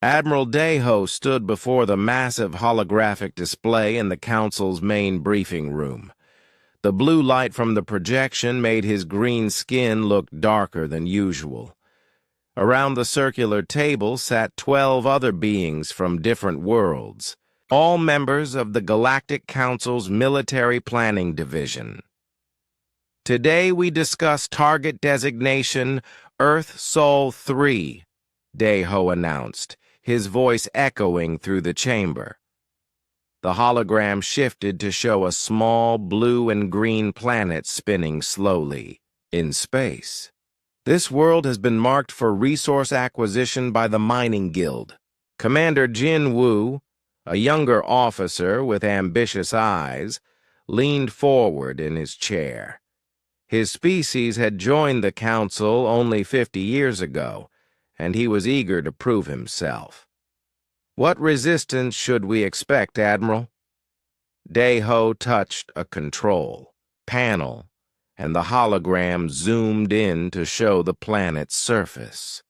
Admiral Deho stood before the massive holographic display in the Council's main briefing room. The blue light from the projection made his green skin look darker than usual. Around the circular table sat 12 other beings from different worlds, all members of the Galactic Council's Military Planning Division. Today we discuss target designation Earth-Sol 3, Deho announced, his voice echoing through the chamber. The hologram shifted to show a small blue and green planet spinning slowly in space. This world has been marked for resource acquisition by the Mining Guild. Commander Jin Woo, a younger officer with ambitious eyes, leaned forward in his chair. His species had joined the Council only 50 years ago, and he was eager to prove himself. "What resistance should we expect, Admiral?" Deho touched a control panel, and the hologram zoomed in to show the planet's surface.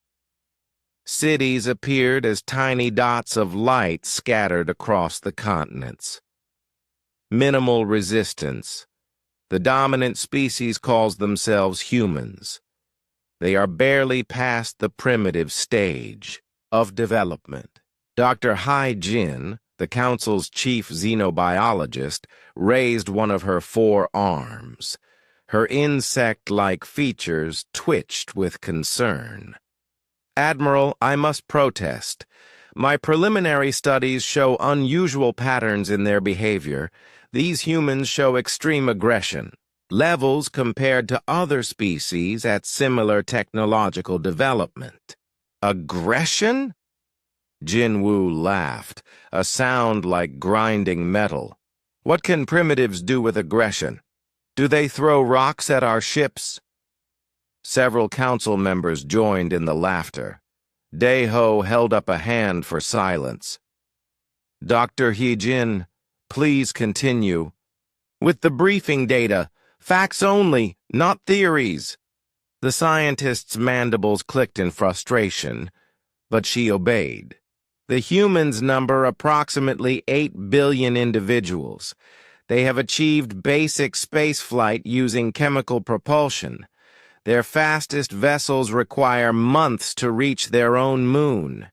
Cities appeared as tiny dots of light scattered across the continents. Minimal resistance. The dominant species calls themselves humans. They are barely past the primitive stage of development. Dr. Hai Jin, the Council's chief xenobiologist, raised one of her 4 arms. Her insect-like features twitched with concern. "Admiral, I must protest. My preliminary studies show unusual patterns in their behavior. These humans show extreme aggression. Levels compared to other species at similar technological development." "Aggression?" Jinwoo laughed, a sound like grinding metal. "What can primitives do with aggression? Do they throw rocks at our ships?" Several council members joined in the laughter. Deho held up a hand for silence. "Dr. He-jin, please continue. With the briefing data, facts only, not theories." The scientist's mandibles clicked in frustration, but she obeyed. "The humans number approximately 8 billion individuals. They have achieved basic spaceflight using chemical propulsion. Their fastest vessels require months to reach their own moon.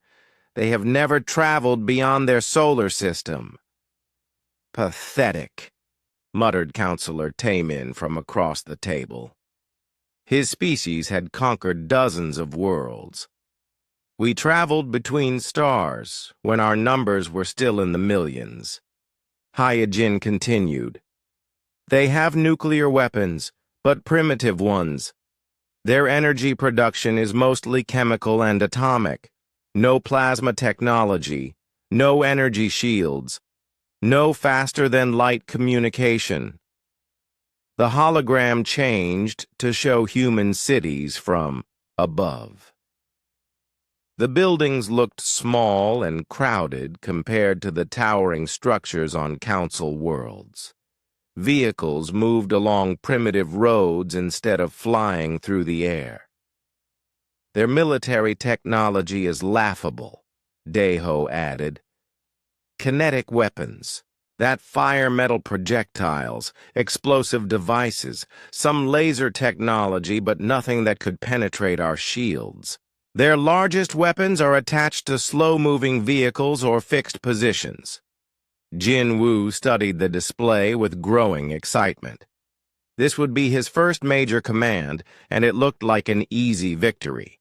They have never traveled beyond their solar system." "Pathetic," muttered Counselor Taemin from across the table. His species had conquered dozens of worlds. "We traveled between stars when our numbers were still in the millions." Hyojin continued. "They have nuclear weapons, but primitive ones. Their energy production is mostly chemical and atomic. No plasma technology, no energy shields, no faster-than-light communication." The hologram changed to show human cities from above. The buildings looked small and crowded compared to the towering structures on Council worlds. Vehicles moved along primitive roads instead of flying through the air. "Their military technology is laughable," Deho added. "Kinetic weapons, that fire metal projectiles, explosive devices, some laser technology, but nothing that could penetrate our shields. Their largest weapons are attached to slow-moving vehicles or fixed positions." Jin Woo studied the display with growing excitement. This would be his first major command, and it looked like an easy victory.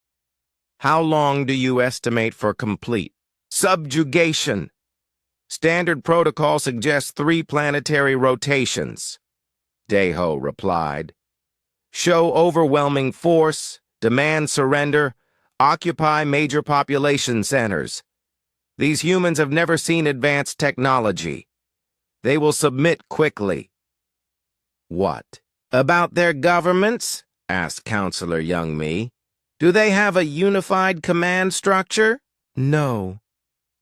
"How long do you estimate for complete subjugation?" "Standard protocol suggests 3 planetary rotations," Deho replied. "Show overwhelming force, demand surrender, occupy major population centers. These humans have never seen advanced technology. They will submit quickly." "What about their governments?" asked Counselor Youngmi. "Do they have a unified command structure?" "No,"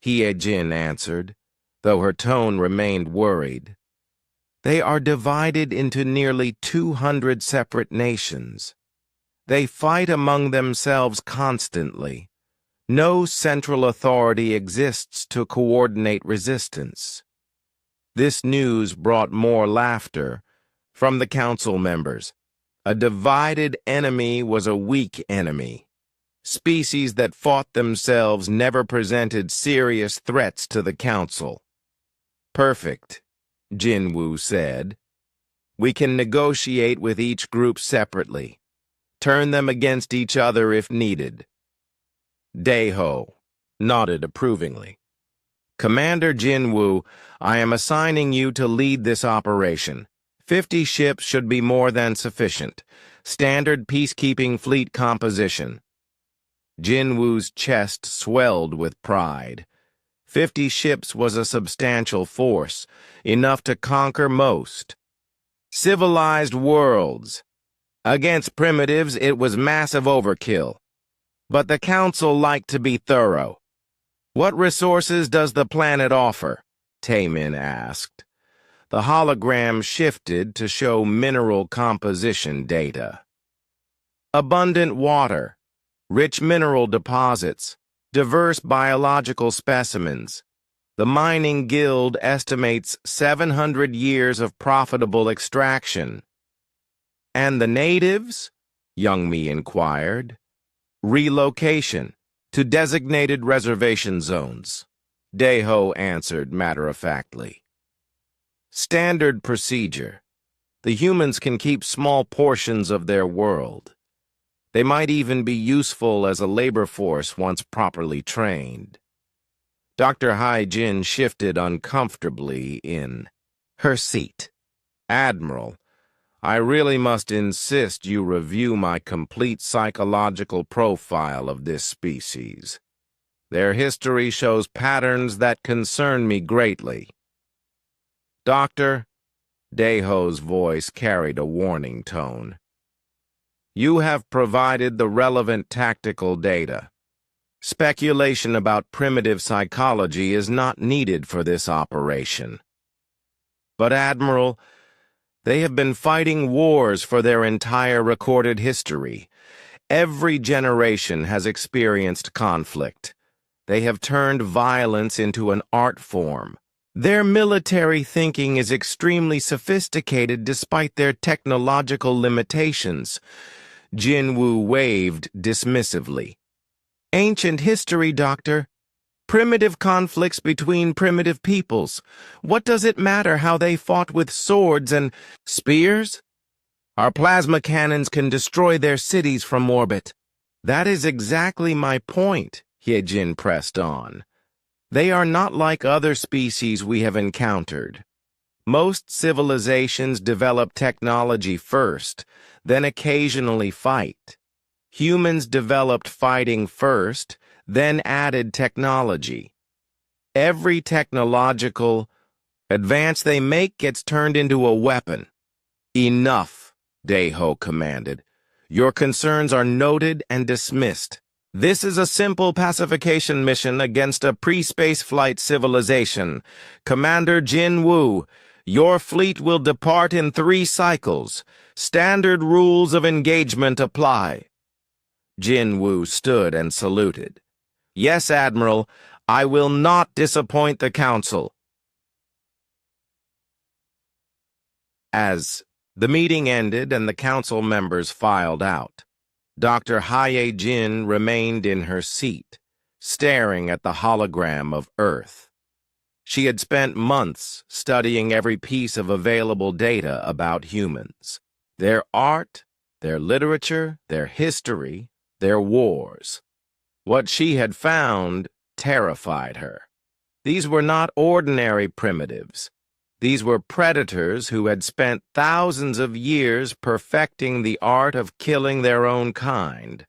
Hye-jin answered, though her tone remained worried. "They are divided into nearly 200 separate nations. They fight among themselves constantly. No central authority exists to coordinate resistance. This news brought more laughter from the council members. A divided enemy was a weak enemy. Species that fought themselves never presented serious threats to the council. Perfect, Jinwoo said. We can negotiate with each group separately. Turn them against each other if needed. Daeho nodded approvingly. Commander Jinwoo, I am assigning you to lead this operation. 50 ships should be more than sufficient. Standard peacekeeping fleet composition. Jinwoo's chest swelled with pride. 50 ships was a substantial force, enough to conquer most. Civilized worlds. Against primitives, it was massive overkill. But the Council liked to be thorough. What resources does the planet offer? Taemin asked. The hologram shifted to show mineral composition data. Abundant water, rich mineral deposits, diverse biological specimens. The mining guild estimates 700 years of profitable extraction. And the natives? Youngmi inquired. Relocation to designated reservation zones. Daeho answered matter-of-factly. Standard procedure. The humans can keep small portions of their world. They might even be useful as a labor force once properly trained. Dr. Hai-Jin shifted uncomfortably in her seat. Admiral, I really must insist you review my complete psychological profile of this species. Their history shows patterns that concern me greatly. Doctor, Daeho's voice carried a warning tone. You have provided the relevant tactical data. Speculation about primitive psychology is not needed for this operation. But, Admiral, they have been fighting wars for their entire recorded history. Every generation has experienced conflict. They have turned violence into an art form. Their military thinking is extremely sophisticated despite their technological limitations. Jinwoo waved dismissively. Ancient history, Doctor. Primitive conflicts between primitive peoples. What does it matter how they fought with swords and spears? Our plasma cannons can destroy their cities from orbit. That is exactly my point, Hyejin pressed on. They are not like other species we have encountered. Most civilizations develop technology first, then occasionally fight. Humans developed fighting first, then added technology. Every technological advance they make gets turned into a weapon. Enough, Daeho commanded. Your concerns are noted and dismissed. This is a simple pacification mission against a pre-space flight civilization. Commander Jinwoo, your fleet will depart in 3 cycles. Standard rules of engagement apply. Jinwoo stood and saluted. Yes, Admiral, I will not disappoint the Council. As the meeting ended and the Council members filed out, Dr. Hyejin remained in her seat, staring at the hologram of Earth. She had spent months studying every piece of available data about humans. Their art, their literature, their history, their wars. What she had found terrified her. These were not ordinary primitives. These were predators who had spent thousands of years perfecting the art of killing their own kind.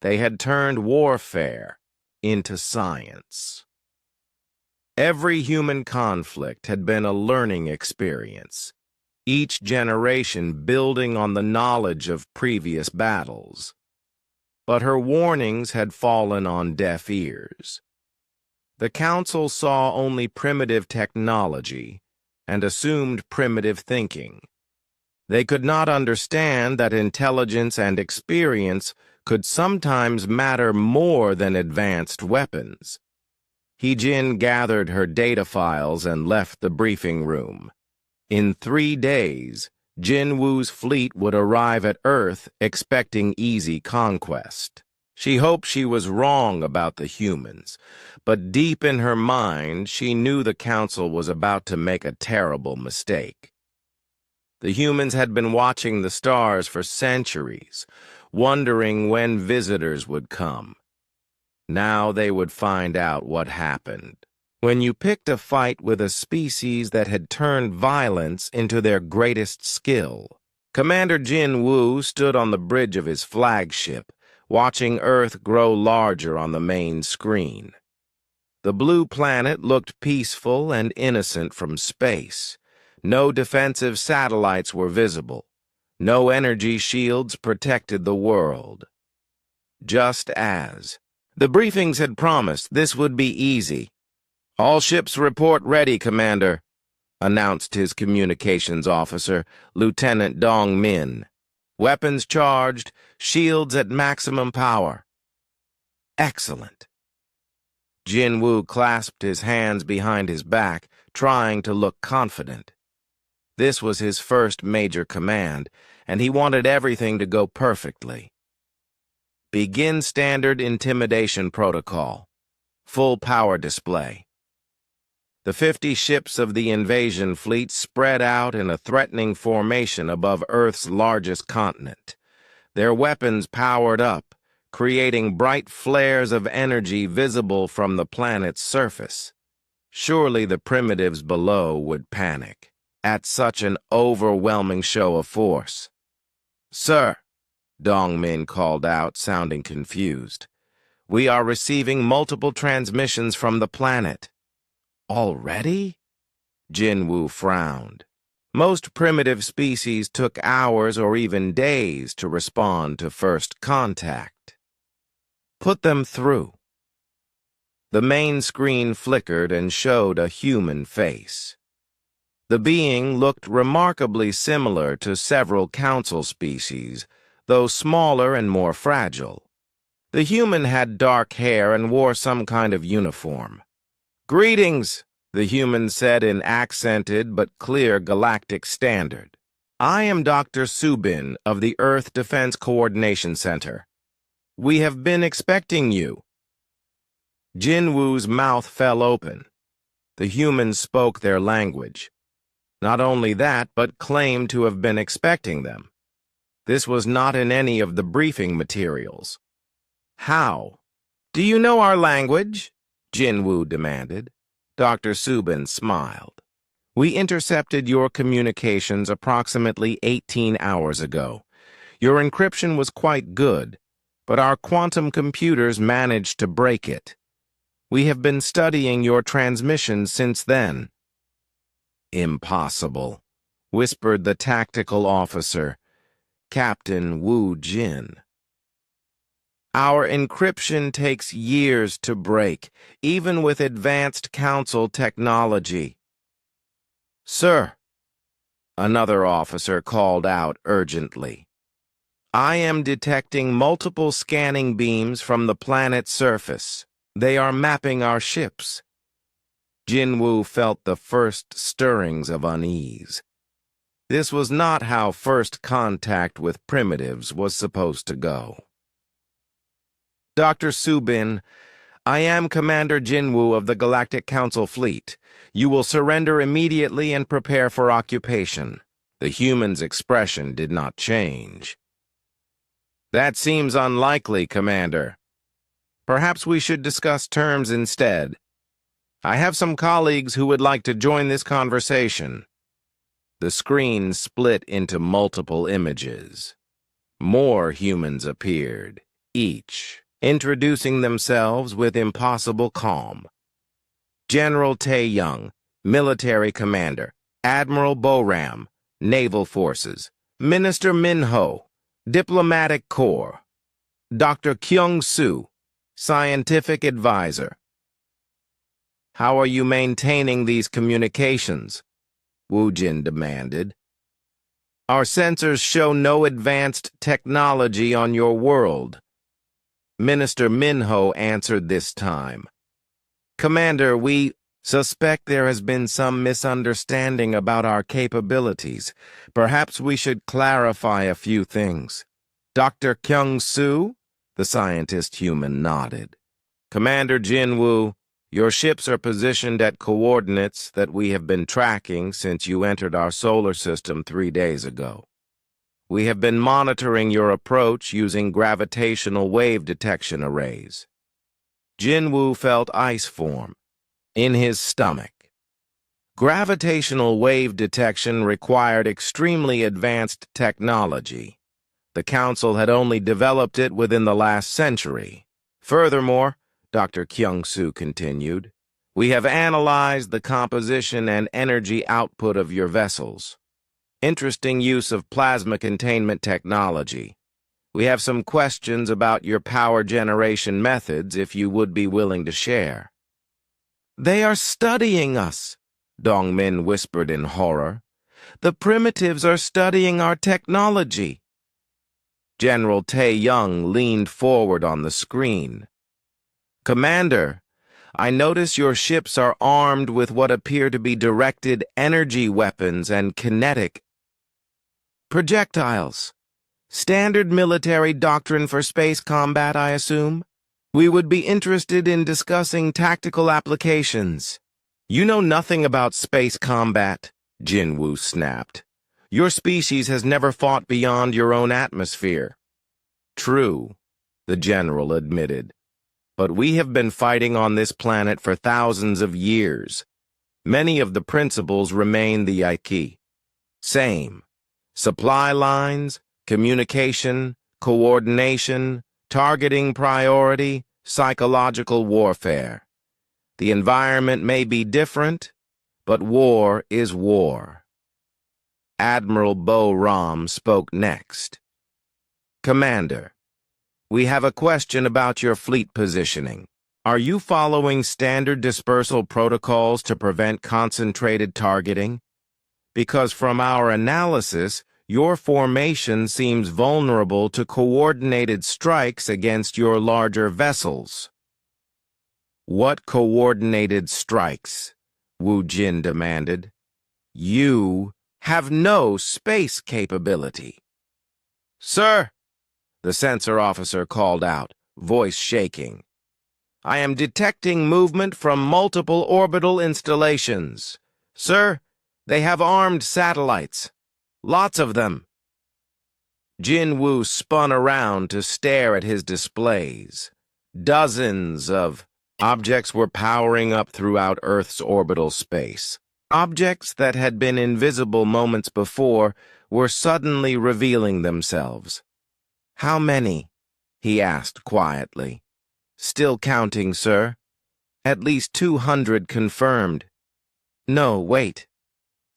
They had turned warfare into science. Every human conflict had been a learning experience, each generation building on the knowledge of previous battles. But her warnings had fallen on deaf ears. The Council saw only primitive technology and assumed primitive thinking. They could not understand that intelligence and experience could sometimes matter more than advanced weapons. He-Jin gathered her data files and left the briefing room. In 3 days, Jin-Woo's fleet would arrive at Earth expecting easy conquest. She hoped she was wrong about the humans, but deep in her mind, she knew the Council was about to make a terrible mistake. The humans had been watching the stars for centuries, wondering when visitors would come. Now they would find out what happened. When you picked a fight with a species that had turned violence into their greatest skill. Commander Jin-Woo stood on the bridge of his flagship, watching Earth grow larger on the main screen. The blue planet looked peaceful and innocent from space. No defensive satellites were visible. No energy shields protected the world. Just as the briefings had promised, this would be easy. "All ships report ready, Commander," announced his communications officer, Lieutenant Dong Min. "Weapons charged, shields at maximum power." "Excellent." Jin-Woo clasped his hands behind his back, trying to look confident. This was his first major command, and he wanted everything to go perfectly. Begin standard intimidation protocol. Full power display. The 50 ships of the invasion fleet spread out in a threatening formation above Earth's largest continent. Their weapons powered up, creating bright flares of energy visible from the planet's surface. Surely the primitives below would panic at such an overwhelming show of force. "Sir," Dong Min called out, sounding confused, "we are receiving multiple transmissions from the planet." "Already?" Jin-Woo frowned. Most primitive species took hours or even days to respond to first contact. "Put them through." The main screen flickered and showed a human face. The being looked remarkably similar to several council species, though smaller and more fragile. The human had dark hair and wore some kind of uniform. "Greetings," the human said in accented but clear galactic standard. "I am Dr. Subin of the Earth Defense Coordination Center. We have been expecting you." Jin-Woo's mouth fell open. The humans spoke their language. Not only that, but claimed to have been expecting them. This was not in any of the briefing materials. "How? Do you know our language?" Jin-Woo demanded. Dr. Subin smiled. "We intercepted your communications approximately 18 hours ago. Your encryption was quite good, but our quantum computers managed to break it. We have been studying your transmissions since then." "Impossible," whispered the tactical officer, Captain Woo Jin. "Our encryption takes years to break, even with advanced council technology." "Sir," another officer called out urgently, "I am detecting multiple scanning beams from the planet's surface. They are mapping our ships." Jin-Woo felt the first stirrings of unease. This was not how first contact with primitives was supposed to go. "Dr. Subin, I am Commander Jin-Woo of the Galactic Council Fleet. You will surrender immediately and prepare for occupation." The human's expression did not change. "That seems unlikely, Commander. Perhaps we should discuss terms instead. I have some colleagues who would like to join this conversation." The screen split into multiple images. More humans appeared, each introducing themselves with impossible calm. General Tae-young, Military Commander. Admiral Bo-ram, Naval Forces. Minister Min-ho, Diplomatic Corps. Dr. Kyung-soo, Scientific Advisor. "How are you maintaining these communications?" Woo Jin demanded. Our sensors show no advanced technology on your world. Minister Minho answered this time. Commander, we suspect there has been some misunderstanding about our capabilities. Perhaps we should clarify a few things. Dr. Kyung-soo? The scientist human nodded. Commander Jinwoo, your ships are positioned at coordinates that we have been tracking since you entered our solar system 3 days ago. We have been monitoring your approach using gravitational wave detection arrays. Jinwoo felt ice form in his stomach. Gravitational wave detection required extremely advanced technology. The Council had only developed it within the last century. Furthermore, Dr. Kyung-soo continued, we have analyzed the composition and energy output of your vessels. Interesting use of plasma containment technology. We have some questions about your power generation methods if you would be willing to share. They are studying us, Dongmin whispered in horror. The primitives are studying our technology. General Tae-young leaned forward on the screen. Commander, I notice your ships are armed with what appear to be directed energy weapons and kinetic projectiles. Standard military doctrine for space combat, I assume? We would be interested in discussing tactical applications. You know nothing about space combat, Jinwoo snapped. Your species has never fought beyond your own atmosphere. True, the general admitted. But we have been fighting on this planet for thousands of years. Many of the principles remain the Aiki. Same. Supply lines, communication, coordination, targeting priority, psychological warfare. The environment may be different, but war is war. Admiral Bo Ram spoke next. Commander, we have a question about your fleet positioning. Are you following standard dispersal protocols to prevent concentrated targeting? Because from our analysis, your formation seems vulnerable to coordinated strikes against your larger vessels. What coordinated strikes? Wu Jin demanded. You have no space capability. Sir, the sensor officer called out, voice shaking. I am detecting movement from multiple orbital installations. Sir, they have armed satellites. Lots of them. Jinwoo spun around to stare at his displays. Dozens of objects were powering up throughout Earth's orbital space. Objects that had been invisible moments before were suddenly revealing themselves. How many? He asked quietly. Still counting, sir. At least 200 confirmed. No, wait.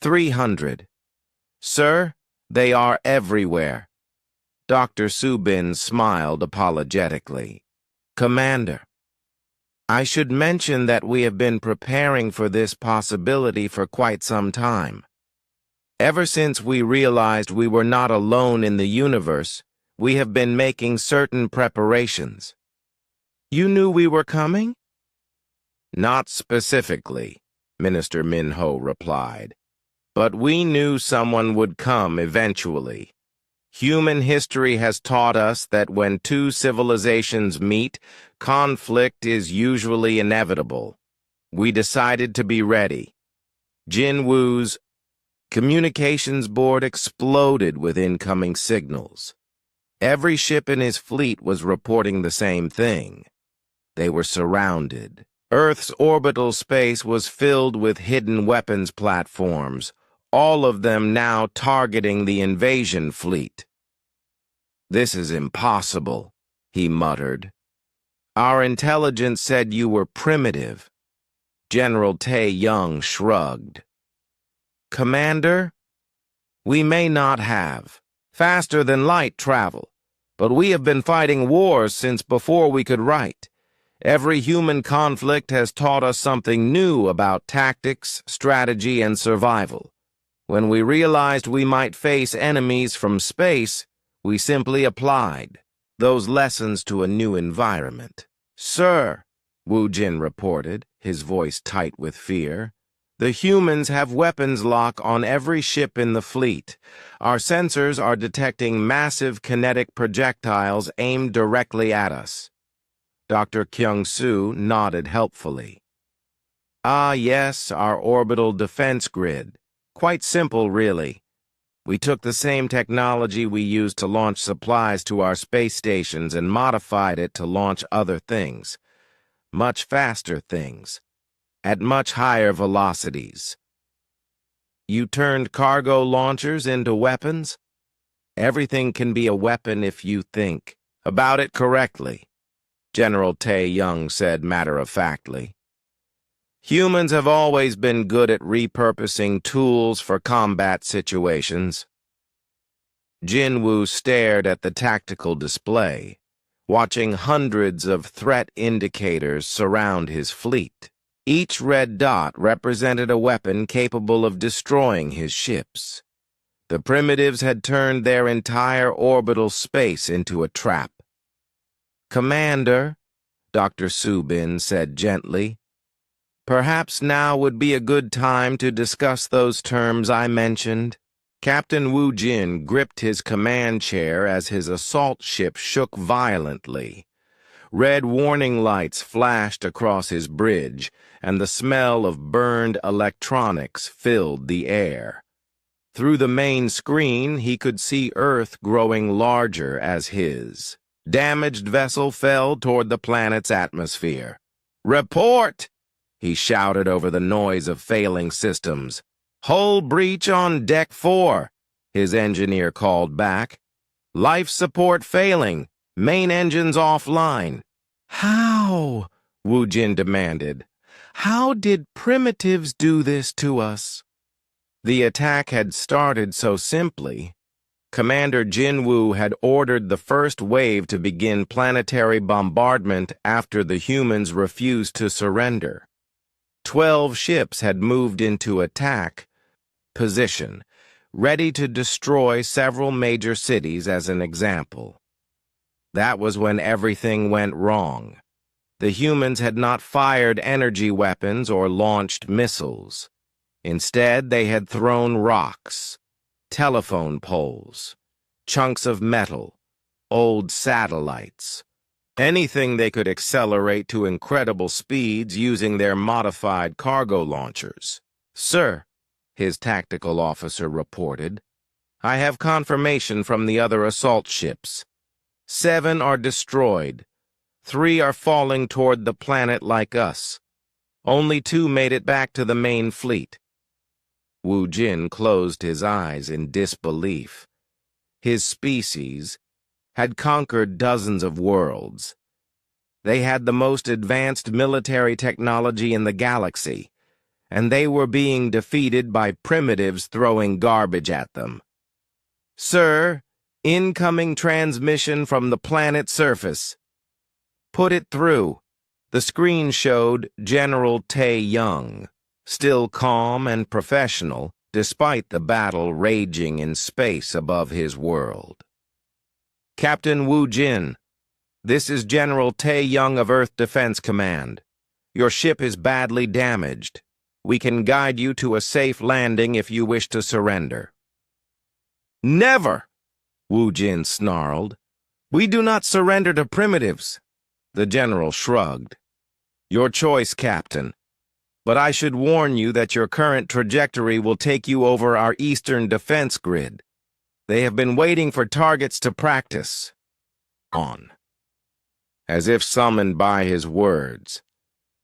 300. Sir, they are everywhere. Dr. Subin smiled apologetically. Commander, I should mention that we have been preparing for this possibility for quite some time. Ever since we realized we were not alone in the universe, we have been making certain preparations. You knew we were coming? Not specifically, Minister Minho replied. But we knew someone would come eventually. Human history has taught us that when two civilizations meet, conflict is usually inevitable. We decided to be ready. Jinwoo's communications board exploded with incoming signals. Every ship in his fleet was reporting the same thing. They were surrounded. Earth's orbital space was filled with hidden weapons platforms, all of them now targeting the invasion fleet. This is impossible, he muttered. Our intelligence said you were primitive. General Tae-young shrugged. Commander, we may not have faster-than-light travel, but we have been fighting wars since before we could write. Every human conflict has taught us something new about tactics, strategy, and survival. When we realized we might face enemies from space, we simply applied those lessons to a new environment. Sir, Wu Jin reported, his voice tight with fear, the humans have weapons lock on every ship in the fleet. Our sensors are detecting massive kinetic projectiles aimed directly at us. Dr. Kyung-soo nodded helpfully. Ah, yes, our orbital defense grid. Quite simple, really. We took the same technology we used to launch supplies to our space stations and modified it to launch other things. Much faster things. At much higher velocities. You turned cargo launchers into weapons? Everything can be a weapon if you think about it correctly, General Tae-young said matter-of-factly. Humans have always been good at repurposing tools for combat situations. Jinwoo stared at the tactical display, watching hundreds of threat indicators surround his fleet. Each red dot represented a weapon capable of destroying his ships. The primitives had turned their entire orbital space into a trap. Commander, Dr. Subin said gently, perhaps now would be a good time to discuss those terms I mentioned. Captain Wu Jin gripped his command chair as his assault ship shook violently. Red warning lights flashed across his bridge, and the smell of burned electronics filled the air. Through the main screen, he could see Earth growing larger as his damaged vessel fell toward the planet's atmosphere. "Report!" he shouted over the noise of failing systems. "Hull breach on Deck 4, his engineer called back. "Life support failing. Main engines offline." "How?" Wu Jin demanded. "How did primitives do this to us?" The attack had started so simply. Commander Jinwoo had ordered the first wave to begin planetary bombardment after the humans refused to surrender. 12 ships had moved into attack position, ready to destroy several major cities as an example. That was when everything went wrong. The humans had not fired energy weapons or launched missiles. Instead, they had thrown rocks, telephone poles, chunks of metal, old satellites, anything they could accelerate to incredible speeds using their modified cargo launchers. "Sir," his tactical officer reported, "I have confirmation from the other assault ships. 7 are destroyed. 3 are falling toward the planet like us. Only 2 made it back to the main fleet." Wu Jin closed his eyes in disbelief. His species had conquered dozens of worlds. They had the most advanced military technology in the galaxy, and they were being defeated by primitives throwing garbage at them. "Sir, incoming transmission from the planet's surface." "Put it through." The screen showed General Tae-young, still calm and professional, despite the battle raging in space above his world. "Captain Wu Jin, this is General Tae-young of Earth Defense Command. Your ship is badly damaged. We can guide you to a safe landing if you wish to surrender." "Never!" Wu Jin snarled. "We do not surrender to primitives." The general shrugged. "Your choice, Captain. But I should warn you that your current trajectory will take you over our eastern defense grid. They have been waiting for targets to practice on." As if summoned by his words,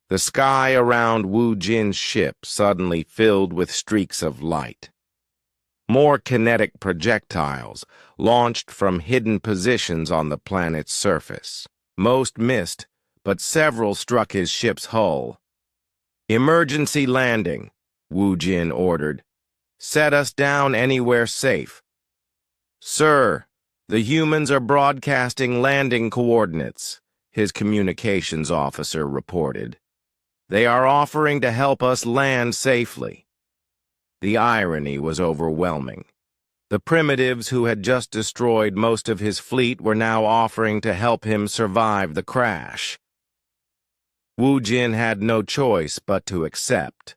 the sky around Wu Jin's ship suddenly filled with streaks of light. More kinetic projectiles launched from hidden positions on the planet's surface. Most missed, but several struck his ship's hull. "Emergency landing," Wu Jin ordered. "Set us down anywhere safe." "Sir, the humans are broadcasting landing coordinates," his communications officer reported. "They are offering to help us land safely." The irony was overwhelming. The primitives who had just destroyed most of his fleet were now offering to help him survive the crash. Wu Jin had no choice but to accept.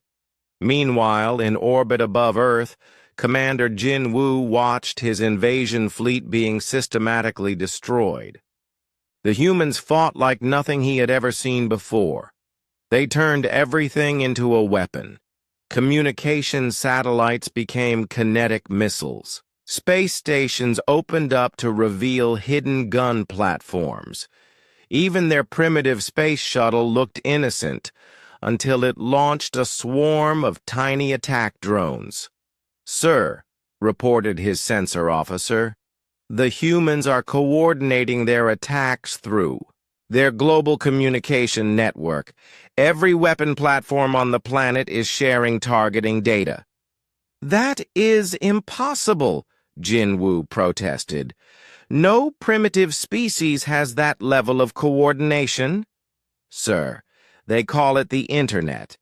Meanwhile, in orbit above Earth, Commander Jin Wu watched his invasion fleet being systematically destroyed. The humans fought like nothing he had ever seen before. They turned everything into a weapon. Communication satellites became kinetic missiles. Space stations opened up to reveal hidden gun platforms. Even their primitive space shuttle looked innocent until it launched a swarm of tiny attack drones. "Sir," reported his sensor officer, "the humans are coordinating their attacks through their global communication network. Every weapon platform on the planet is sharing targeting data." "That is impossible," Jin Wu protested. "No primitive species has that level of coordination." "Sir, they call it the Internet.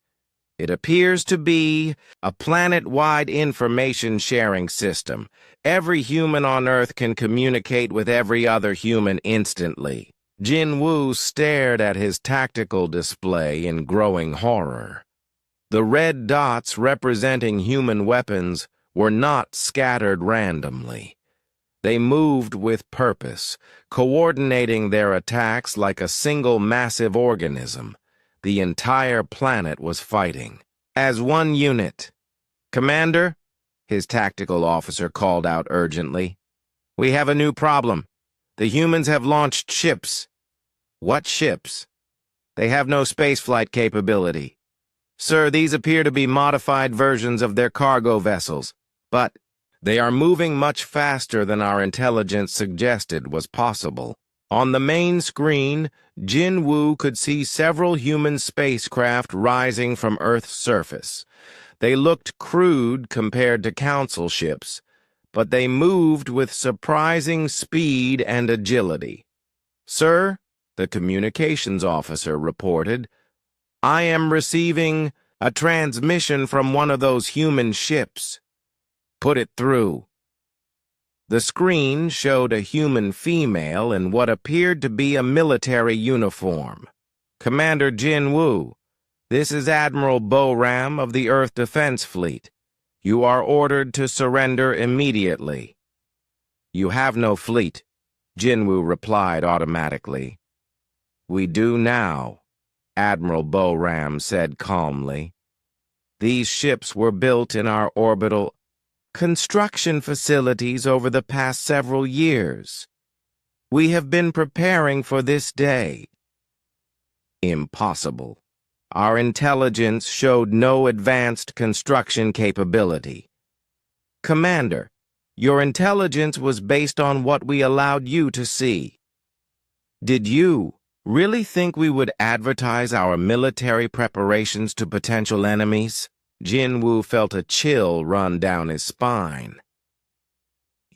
It appears to be a planet-wide information-sharing system. Every human on Earth can communicate with every other human instantly." Jin Wu stared at his tactical display in growing horror. The red dots representing human weapons were not scattered randomly. They moved with purpose, coordinating their attacks like a single massive organism. The entire planet was fighting as one unit. "Commander," his tactical officer called out urgently, "we have a new problem. The humans have launched ships." "What ships?" "They have no spaceflight capability." "Sir, these appear to be modified versions of their cargo vessels, but they are moving much faster than our intelligence suggested was possible." On the main screen, Jin Wu could see several human spacecraft rising from Earth's surface. They looked crude compared to Council ships, but they moved with surprising speed and agility. "Sir," the communications officer reported, "I am receiving a transmission from one of those human ships." "Put it through." The screen showed a human female in what appeared to be a military uniform. "Commander Jin Wu, this is Admiral Bo-Ram of the Earth Defense Fleet. You are ordered to surrender immediately." "You have no fleet," Jin Wu replied automatically. "We do now," Admiral Bo-Ram said calmly. "These ships were built in our orbital construction facilities over the past several years. We have been preparing for this day." "Impossible. Our intelligence showed no advanced construction capability." "Commander, your intelligence was based on what we allowed you to see. Did you really think we would advertise our military preparations to potential enemies?" Jin Wu felt a chill run down his spine.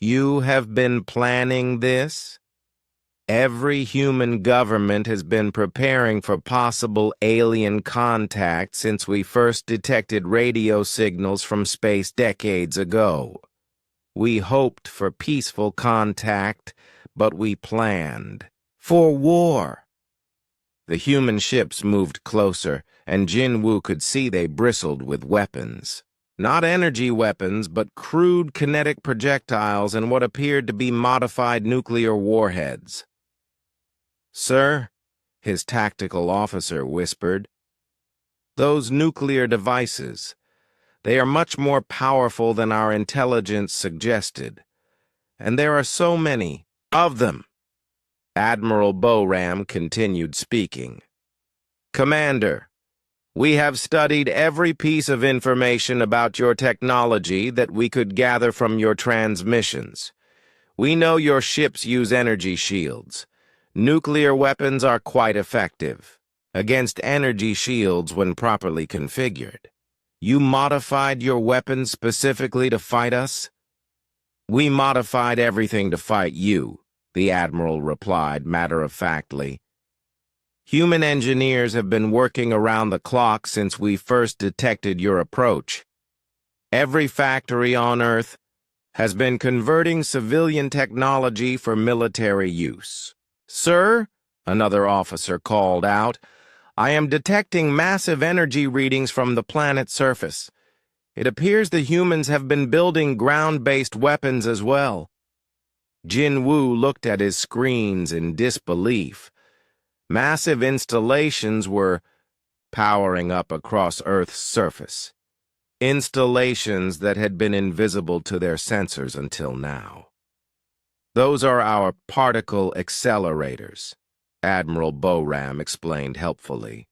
"You have been planning this? Every human government has been preparing for possible alien contact since we first detected radio signals from space decades ago. We hoped for peaceful contact, but we planned for war." The human ships moved closer, and Jin Wu could see they bristled with weapons. Not energy weapons, but crude kinetic projectiles and what appeared to be modified nuclear warheads. "Sir," his tactical officer whispered, "those nuclear devices, they are much more powerful than our intelligence suggested, and there are so many of them." Admiral Bo-Ram continued speaking. "Commander, we have studied every piece of information about your technology that we could gather from your transmissions. We know your ships use energy shields. Nuclear weapons are quite effective against energy shields when properly configured. You modified your weapons specifically to fight us?" "We modified everything to fight you," the Admiral replied matter-of-factly. "Human engineers have been working around the clock since we first detected your approach. Every factory on Earth has been converting civilian technology for military use. Sir, another officer called out, I am detecting massive energy readings from the planet's surface. It appears the humans have been building ground-based weapons as well. Jin Woo looked at his screens in disbelief. Massive installations were powering up across Earth's surface. Installations that had been invisible to their sensors until now. Those are our particle accelerators, Admiral Boram explained helpfully.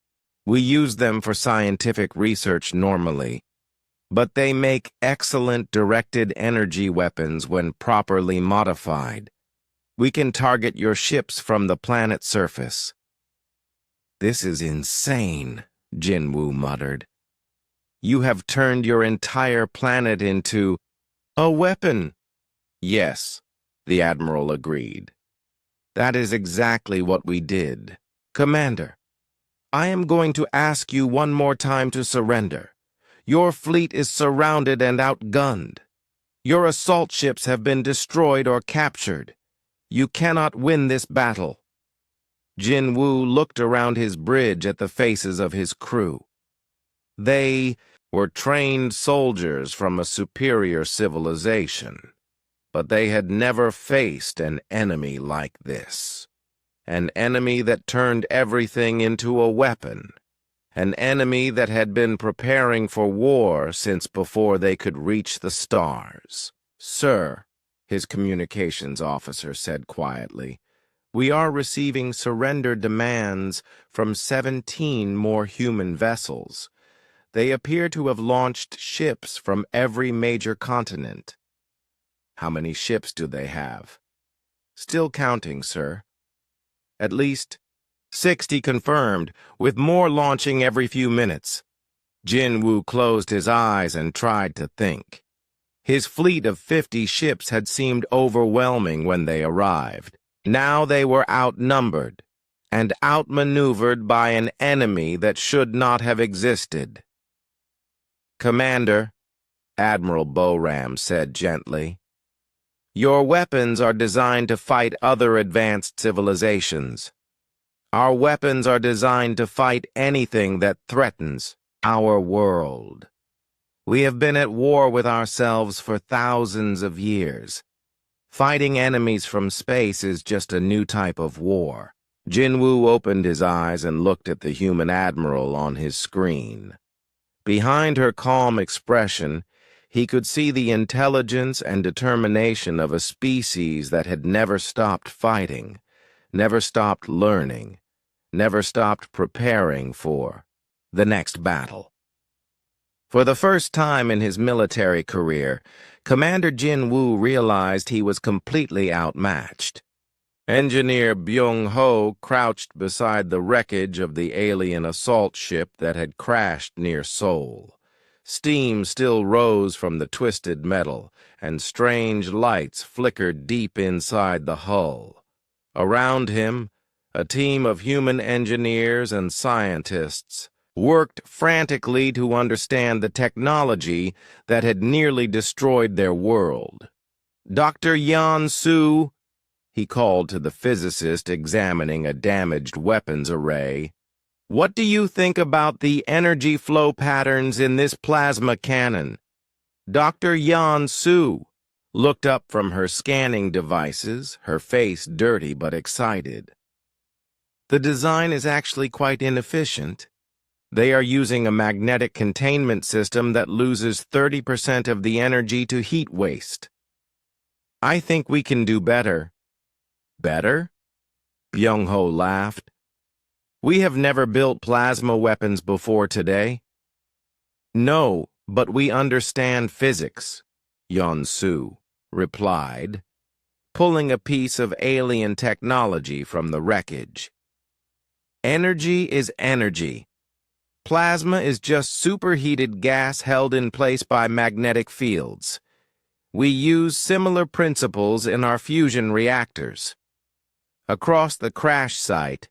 We use them for scientific research normally, but they make excellent directed energy weapons when properly modified. We can target your ships from the planet's surface. This is insane, Jinwoo muttered. You have turned your entire planet into a weapon. Yes, the Admiral agreed. That is exactly what we did. Commander, I am going to ask you one more time to surrender. Your fleet is surrounded and outgunned. Your assault ships have been destroyed or captured. You cannot win this battle. Jin Woo looked around his bridge at the faces of his crew. They were trained soldiers from a superior civilization, but they had never faced an enemy like this. An enemy that turned everything into a weapon. An enemy that had been preparing for war since before they could reach the stars. Sir, his communications officer said quietly, we are receiving surrender demands from 17 more human vessels. They appear to have launched ships from every major continent. How many ships do they have? Still counting, sir. At least 60 confirmed, with more launching every few minutes. Jin Woo closed his eyes and tried to think. His fleet of 50 ships had seemed overwhelming when they arrived. Now they were outnumbered and outmaneuvered by an enemy that should not have existed. Commander, Admiral Boram said gently, your weapons are designed to fight other advanced civilizations. Our weapons are designed to fight anything that threatens our world. We have been at war with ourselves for thousands of years. Fighting enemies from space is just a new type of war. Jinwoo opened his eyes and looked at the human admiral on his screen. Behind her calm expression, he could see the intelligence and determination of a species that had never stopped fighting, never stopped learning, never stopped preparing for the next battle. For the first time in his military career, Commander Jin Woo realized he was completely outmatched. Engineer Byung-ho crouched beside the wreckage of the alien assault ship that had crashed near Seoul. Steam still rose from the twisted metal, and strange lights flickered deep inside the hull. Around him, a team of human engineers and scientists worked frantically to understand the technology that had nearly destroyed their world. Dr. Yan Su, he called to the physicist examining a damaged weapons array, what do you think about the energy flow patterns in this plasma cannon? Dr. Yan Su looked up from her scanning devices, her face dirty but excited. The design is actually quite inefficient. They are using a magnetic containment system that loses 30% of the energy to heat waste. I think we can do better. Better? Byung-ho laughed. We have never built plasma weapons before today. No, but we understand physics, Yeon-su replied, pulling a piece of alien technology from the wreckage. Energy is energy. Plasma is just superheated gas held in place by magnetic fields. We use similar principles in our fusion reactors. Across the crash site,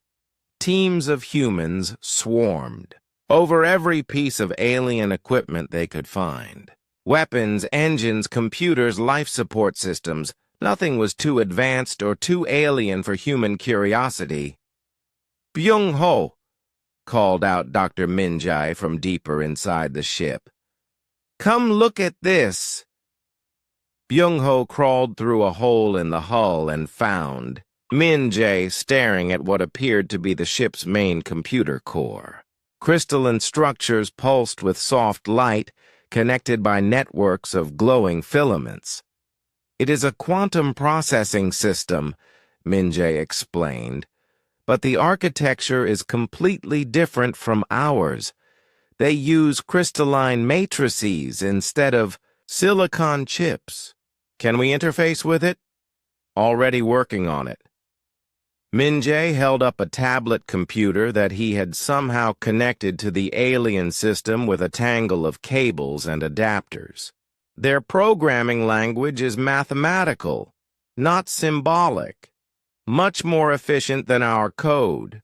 teams of humans swarmed over every piece of alien equipment they could find. Weapons, engines, computers, life support systems. Nothing was too advanced or too alien for human curiosity. "Byung-ho," called out Dr. Minjai from deeper inside the ship. "Come look at this." Byung-ho crawled through a hole in the hull and found Min-jae staring at what appeared to be the ship's main computer core. Crystalline structures pulsed with soft light, connected by networks of glowing filaments. "It is a quantum processing system," Min-jae explained, "but the architecture is completely different from ours. They use crystalline matrices instead of silicon chips. Can we interface with it?" "Already working on it." Min-jae held up a tablet computer that he had somehow connected to the alien system with a tangle of cables and adapters. "Their programming language is mathematical, not symbolic. Much more efficient than our code."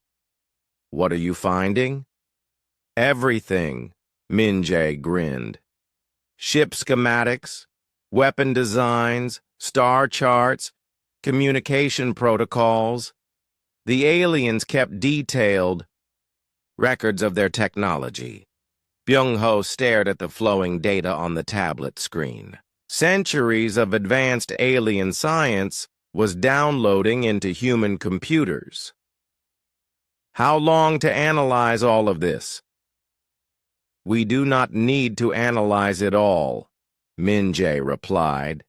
"What are you finding?" "Everything," Min-jae grinned. "Ship schematics, weapon designs, star charts, communication protocols. The aliens kept detailed records of their technology." Byung-ho stared at the flowing data on the tablet screen. Centuries of advanced alien science was downloading into human computers. "How long to analyze all of this?" "We do not need to analyze it all," Min-jae replied.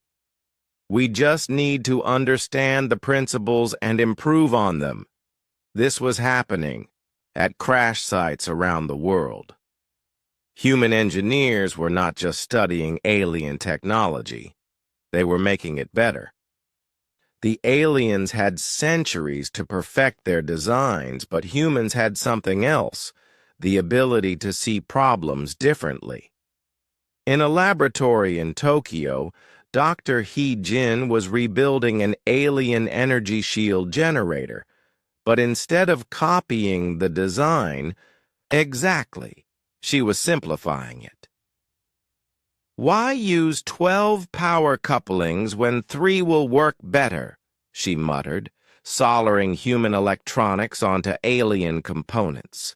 "We just need to understand the principles and improve on them." This was happening at crash sites around the world. Human engineers were not just studying alien technology. They were making it better. The aliens had centuries to perfect their designs, but humans had something else, the ability to see problems differently. In a laboratory in Tokyo, Dr. Hee-jin was rebuilding an alien energy shield generator, but instead of copying the design exactly, she was simplifying it. "Why use 12 power couplings when 3 will work better?" she muttered, soldering human electronics onto alien components.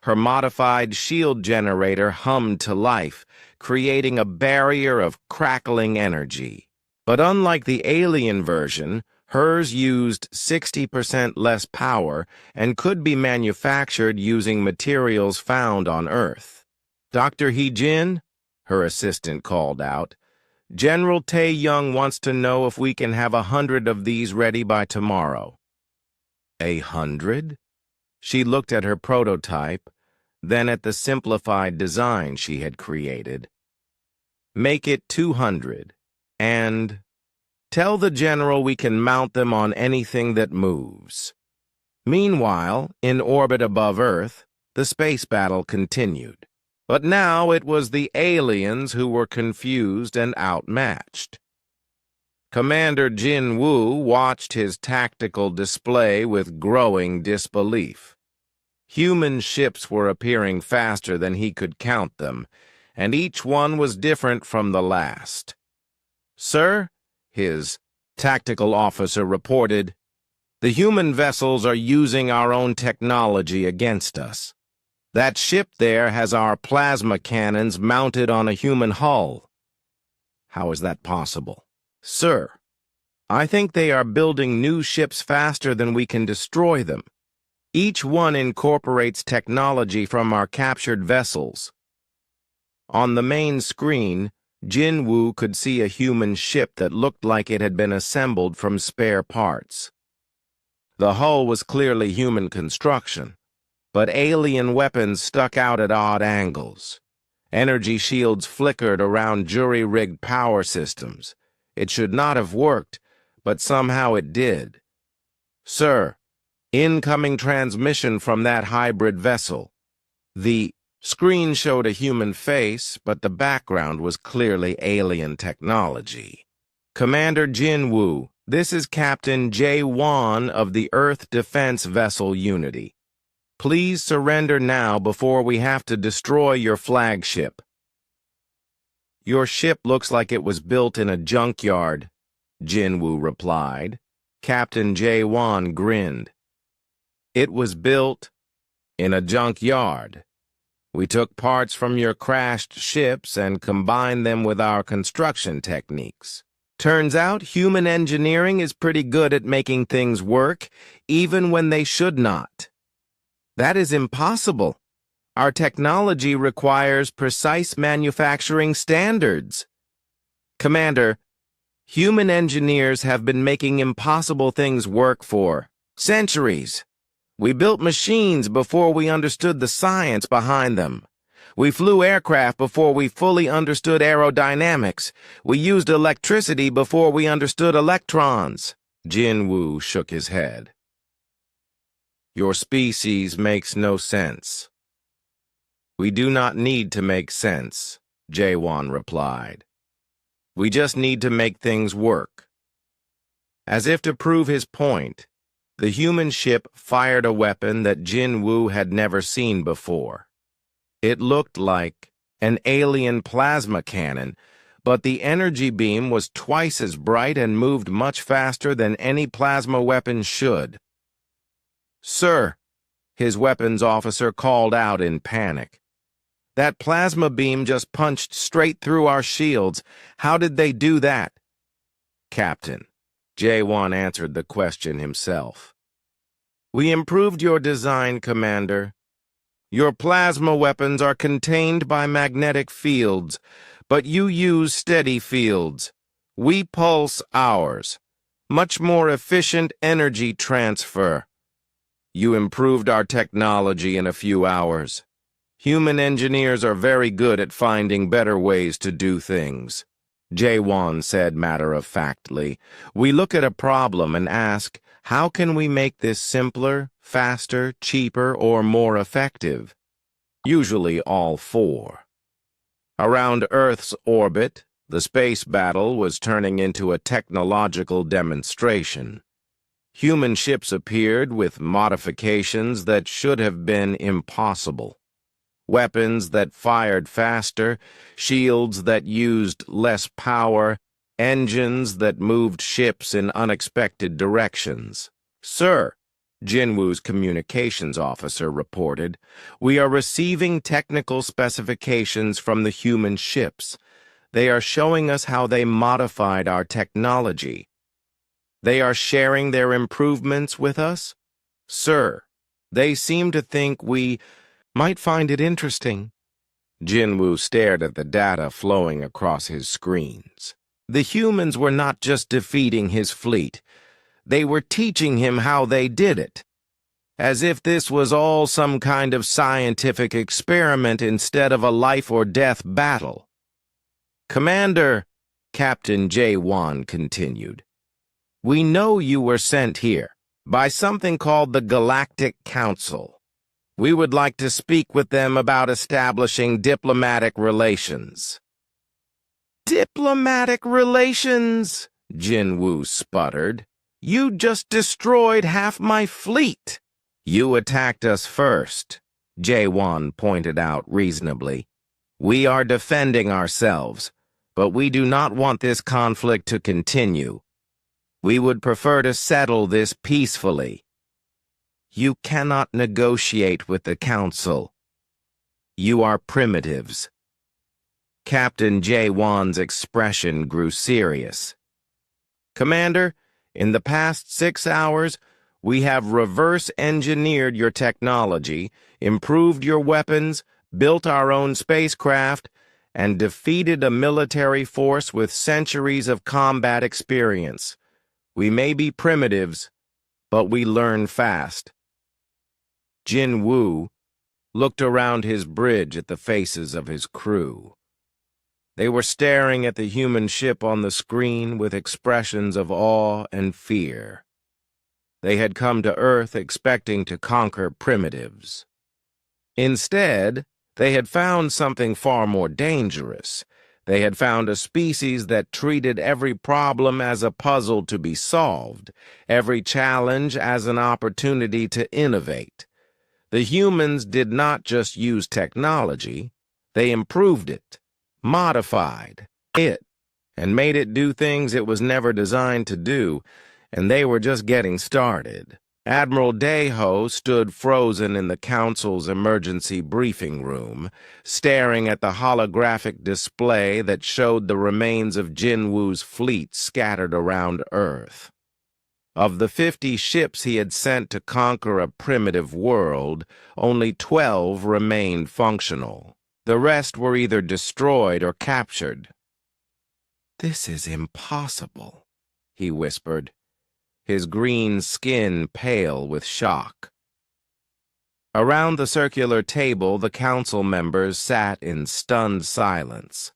Her modified shield generator hummed to life, creating a barrier of crackling energy. But unlike the alien version, hers used 60% less power and could be manufactured using materials found on Earth. "Dr. Hee-jin," her assistant called out, "General Tae-young wants to know if we can have 100 of these ready by tomorrow." 100? She looked at her prototype, then at the simplified design she had created. "Make it 200, and tell the general we can mount them on anything that moves." Meanwhile, in orbit above Earth, the space battle continued. But now it was the aliens who were confused and outmatched. Commander Jin Woo watched his tactical display with growing disbelief. Human ships were appearing faster than he could count them, and each one was different from the last. "Sir," his tactical officer reported, "the human vessels are using our own technology against us. That ship there has our plasma cannons mounted on a human hull." "How is that possible?" "Sir, I think they are building new ships faster than we can destroy them. Each one incorporates technology from our captured vessels." On the main screen, Jin Woo could see a human ship that looked like it had been assembled from spare parts. The hull was clearly human construction, but alien weapons stuck out at odd angles. Energy shields flickered around jury-rigged power systems. It should not have worked, but somehow it did. "Sir, incoming transmission from that hybrid vessel." The screen showed a human face, but the background was clearly alien technology. "Commander Jin Woo, this is Captain Jae Won of the Earth Defense Vessel Unity. Please surrender now before we have to destroy your flagship." Your ship looks like it was built in a junkyard, Jinwoo replied. Captain Jae-won grinned. It was built in a junkyard. We took parts from your crashed ships and combined them with our construction techniques. Turns out human engineering is pretty good at making things work, even when they should not. That is impossible. Our technology requires precise manufacturing standards. Commander, human engineers have been making impossible things work for centuries. We built machines before we understood the science behind them. We flew aircraft before we fully understood aerodynamics. We used electricity before we understood electrons. Jinwoo shook his head. Your species makes no sense. We do not need to make sense, Jae-won replied. We just need to make things work. As if to prove his point, the human ship fired a weapon that Jinwoo had never seen before. It looked like an alien plasma cannon, but the energy beam was twice as bright and moved much faster than any plasma weapon should. Sir, his weapons officer called out in panic. That plasma beam just punched straight through our shields. How did they do that? Captain, Jae-won answered the question himself. We improved your design, Commander. Your plasma weapons are contained by magnetic fields, but you use steady fields. We pulse ours. Much more efficient energy transfer. You improved our technology in a few hours. Human engineers are very good at finding better ways to do things. Jae-won said matter-of-factly. We look at a problem and ask, how can we make this simpler, faster, cheaper, or more effective? Usually all four. Around Earth's orbit, the space battle was turning into a technological demonstration. Human ships appeared with modifications that should have been impossible. Weapons that fired faster, shields that used less power, engines that moved ships in unexpected directions. Sir, Jinwoo's communications officer reported, we are receiving technical specifications from the human ships. They are showing us how they modified our technology. They are sharing their improvements with us? Sir, they seem to think we might find it interesting. Jinwoo stared at the data flowing across his screens. The humans were not just defeating his fleet. They were teaching him how they did it. As if this was all some kind of scientific experiment instead of a life-or-death battle. Commander, Captain Jae-won continued, we know you were sent here by something called the Galactic Council. We would like to speak with them about establishing diplomatic relations. Diplomatic relations? Jinwoo sputtered. You just destroyed half my fleet. You attacked us first, Jae-won pointed out reasonably. We are defending ourselves, but we do not want this conflict to continue. We would prefer to settle this peacefully. You cannot negotiate with the Council. You are primitives. Captain Jae-won's expression grew serious. Commander, in the past 6 hours, we have reverse-engineered your technology, improved your weapons, built our own spacecraft, and defeated a military force with centuries of combat experience. We may be primitives, but we learn fast. Jinwoo looked around his bridge at the faces of his crew. They were staring at the human ship on the screen with expressions of awe and fear. They had come to Earth expecting to conquer primitives. Instead, they had found something far more dangerous. They had found a species that treated every problem as a puzzle to be solved, every challenge as an opportunity to innovate. The humans did not just use technology, they improved it. modified it and made it do things it was never designed to do, and they were just getting started. Admiral Deho stood frozen in the Council's emergency briefing room, staring at the holographic display that showed the remains of Jinwoo's fleet scattered around Earth. Of the 50 ships he had sent to conquer a primitive world, only 12 remained functional. The rest were either destroyed or captured. "This is impossible," he whispered, his green skin pale with shock. Around the circular table, the council members sat in stunned silence.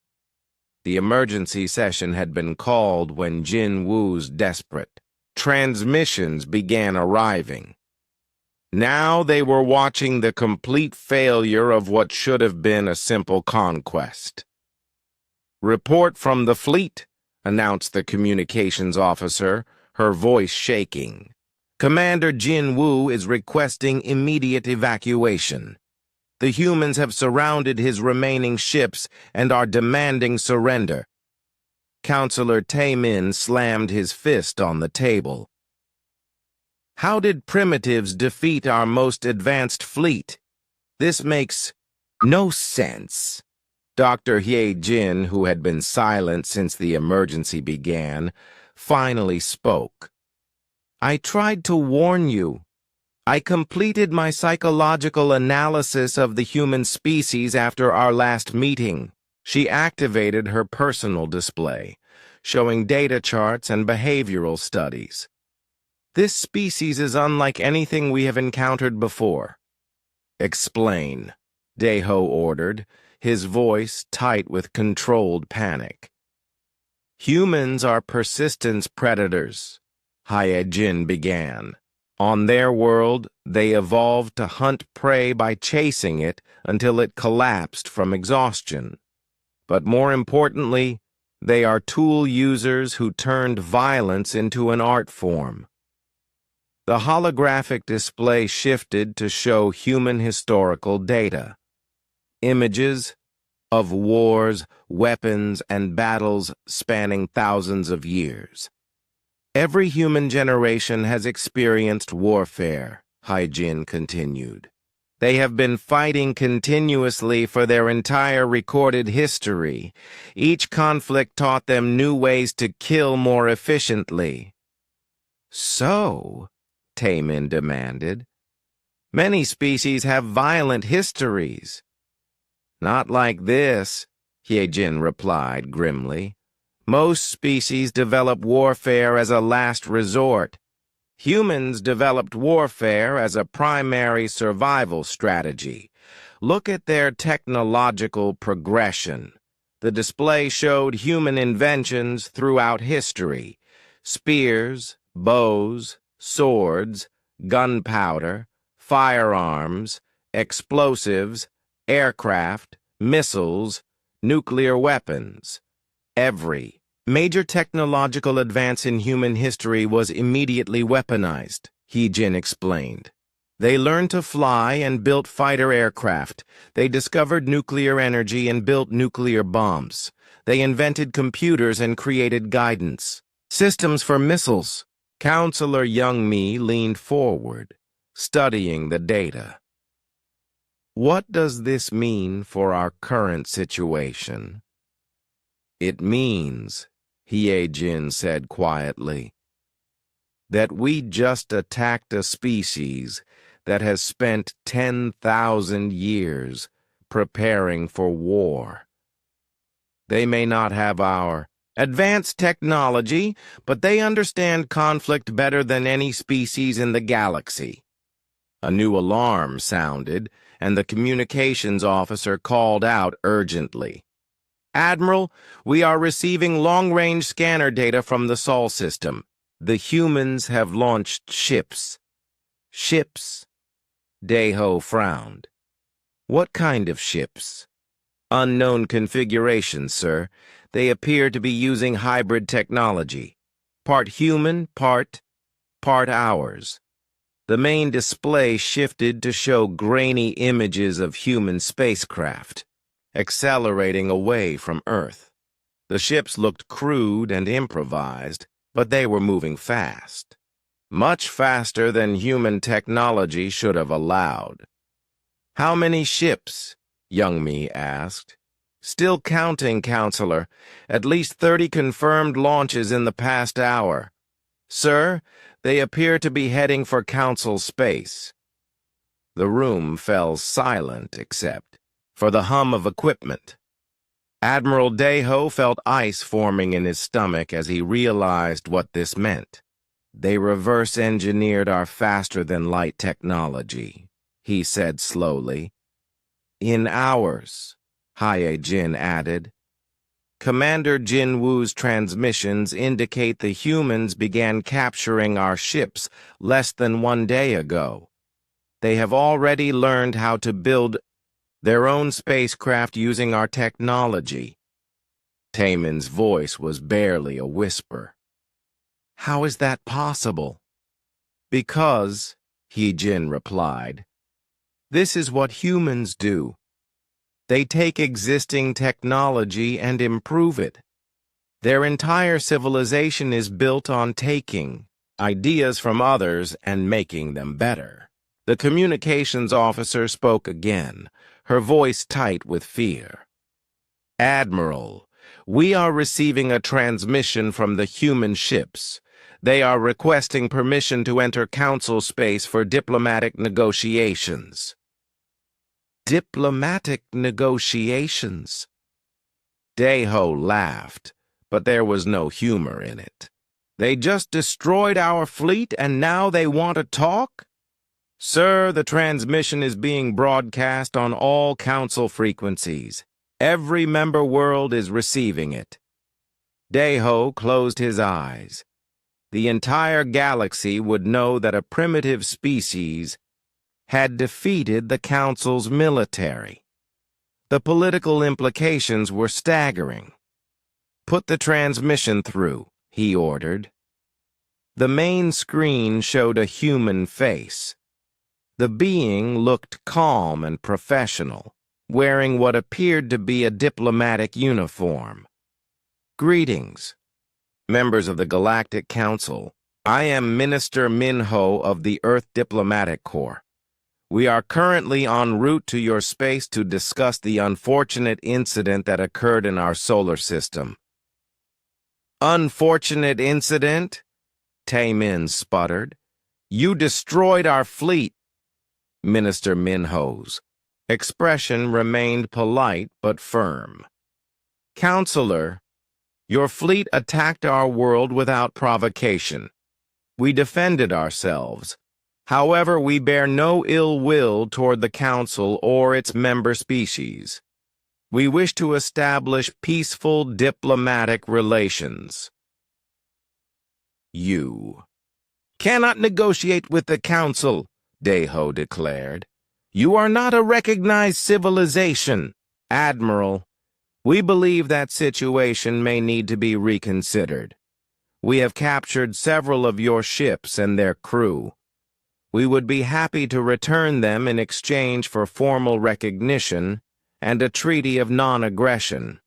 The emergency session had been called when Jinwoo's desperate transmissions began arriving. Now they were watching the complete failure of what should have been a simple conquest. "Report from the fleet," announced the communications officer, her voice shaking. "Commander Jinwoo is requesting immediate evacuation. The humans have surrounded his remaining ships and are demanding surrender." Counselor Taemin slammed his fist on the table. "How did primitives defeat our most advanced fleet? This makes no sense." Dr. Hye-jin, who had been silent since the emergency began, finally spoke. "I tried to warn you. I completed my psychological analysis of the human species after our last meeting." She activated her personal display, showing data charts and behavioral studies. "This species is unlike anything we have encountered before." "Explain," Deho ordered, his voice tight with controlled panic. "Humans are persistence predators," Hye-jin began. "On their world, they evolved to hunt prey by chasing it until it collapsed from exhaustion. But more importantly, they are tool users who turned violence into an art form." The holographic display shifted to show human historical data. Images of wars, weapons, and battles spanning thousands of years. "Every human generation has experienced warfare," Hye-jin continued. "They have been fighting continuously for their entire recorded history. Each conflict taught them new ways to kill more efficiently." "So," Taemin demanded, "many species have violent histories." "Not like this," Hye-jin replied grimly. "Most species develop warfare as a last resort. Humans developed warfare as a primary survival strategy. Look at their technological progression. The display showed human inventions throughout history: spears, bows, swords, gunpowder, firearms, explosives, aircraft, missiles, nuclear weapons. Every major technological advance in human history was immediately weaponized," Hye-jin explained. "They learned to fly and built fighter aircraft. They discovered nuclear energy and built nuclear bombs. They invented computers and created guidance systems for missiles." Counselor Young-mi leaned forward, studying the data. "What does this mean for our current situation?" "It means," Hye-jin said quietly, "that we just attacked a species that has spent 10,000 years preparing for war. They may not have our advanced technology, but they understand conflict better than any species in the galaxy." A new alarm sounded, and the communications officer called out urgently. "Admiral, we are receiving long-range scanner data from the Sol system. The humans have launched ships." "Ships?" Deho frowned. "What kind of ships?" "Unknown configurations, sir. They appear to be using hybrid technology. Part human, part ours." The main display shifted to show grainy images of human spacecraft. accelerating away from Earth. The ships looked crude and improvised, but they were moving fast. Much faster than human technology should have allowed. "How many ships?" Young Me asked. "Still counting, Counselor. At least 30 confirmed launches in the past hour. Sir, they appear to be heading for Council space." The room fell silent except for the hum of equipment. Admiral Deho felt ice forming in his stomach as he realized what this meant. "They reverse-engineered our faster-than-light technology," he said slowly. "In hours," Haye Jin added. "Commander Jin Woo's transmissions indicate the humans began capturing our ships less than 1 day ago. They have already learned how to build their own spacecraft using our technology." Taemin's voice was barely a whisper. "How is that possible?" "Because," He-Jin replied, "this is what humans do. They take existing technology and improve it. Their entire civilization is built on taking ideas from others and making them better." The communications officer spoke again, her voice tight with fear. "Admiral, we are receiving a transmission from the human ships. They are requesting permission to enter Council space for diplomatic negotiations." "Diplomatic negotiations?" Deho laughed, but there was no humor in it. "They just destroyed our fleet and now they want to talk?" "Sir, the transmission is being broadcast on all Council frequencies. Every member world is receiving it." Deho closed his eyes. The entire galaxy would know that a primitive species had defeated the Council's military. The political implications were staggering. "Put the transmission through," he ordered. The main screen showed a human face. The being looked calm and professional, wearing what appeared to be a diplomatic uniform. "Greetings, members of the Galactic Council. I am Minister Minho of the Earth Diplomatic Corps. We are currently en route to your space to discuss the unfortunate incident that occurred in our solar system." "Unfortunate incident?" Taemin sputtered. "You destroyed our fleet." Minister Minho's expression remained polite but firm. "Counselor, your fleet attacked our world without provocation. We defended ourselves. However, we bear no ill will toward the Council or its member species. We wish to establish peaceful diplomatic relations." "You cannot negotiate with the Council," Deho declared. "You are not a recognized civilization." "Admiral, we believe that situation may need to be reconsidered. We have captured several of your ships and their crew. We would be happy to return them in exchange for formal recognition and a treaty of non-aggression."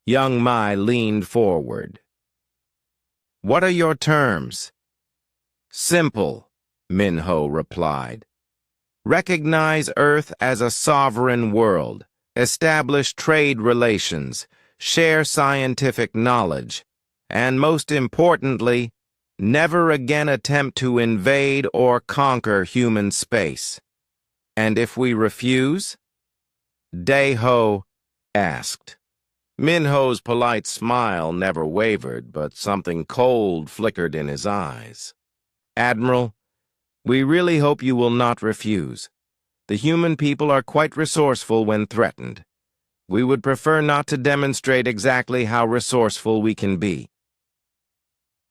Young Mai leaned forward. "What are your terms?" "Simple," Minho replied. "Recognize Earth as a sovereign world, establish trade relations, share scientific knowledge, and most importantly, never again attempt to invade or conquer human space." "And if we refuse?" Deho asked. Minho's polite smile never wavered, but something cold flickered in his eyes. "Admiral, we really hope you will not refuse. The human people are quite resourceful when threatened. We would prefer not to demonstrate exactly how resourceful we can be."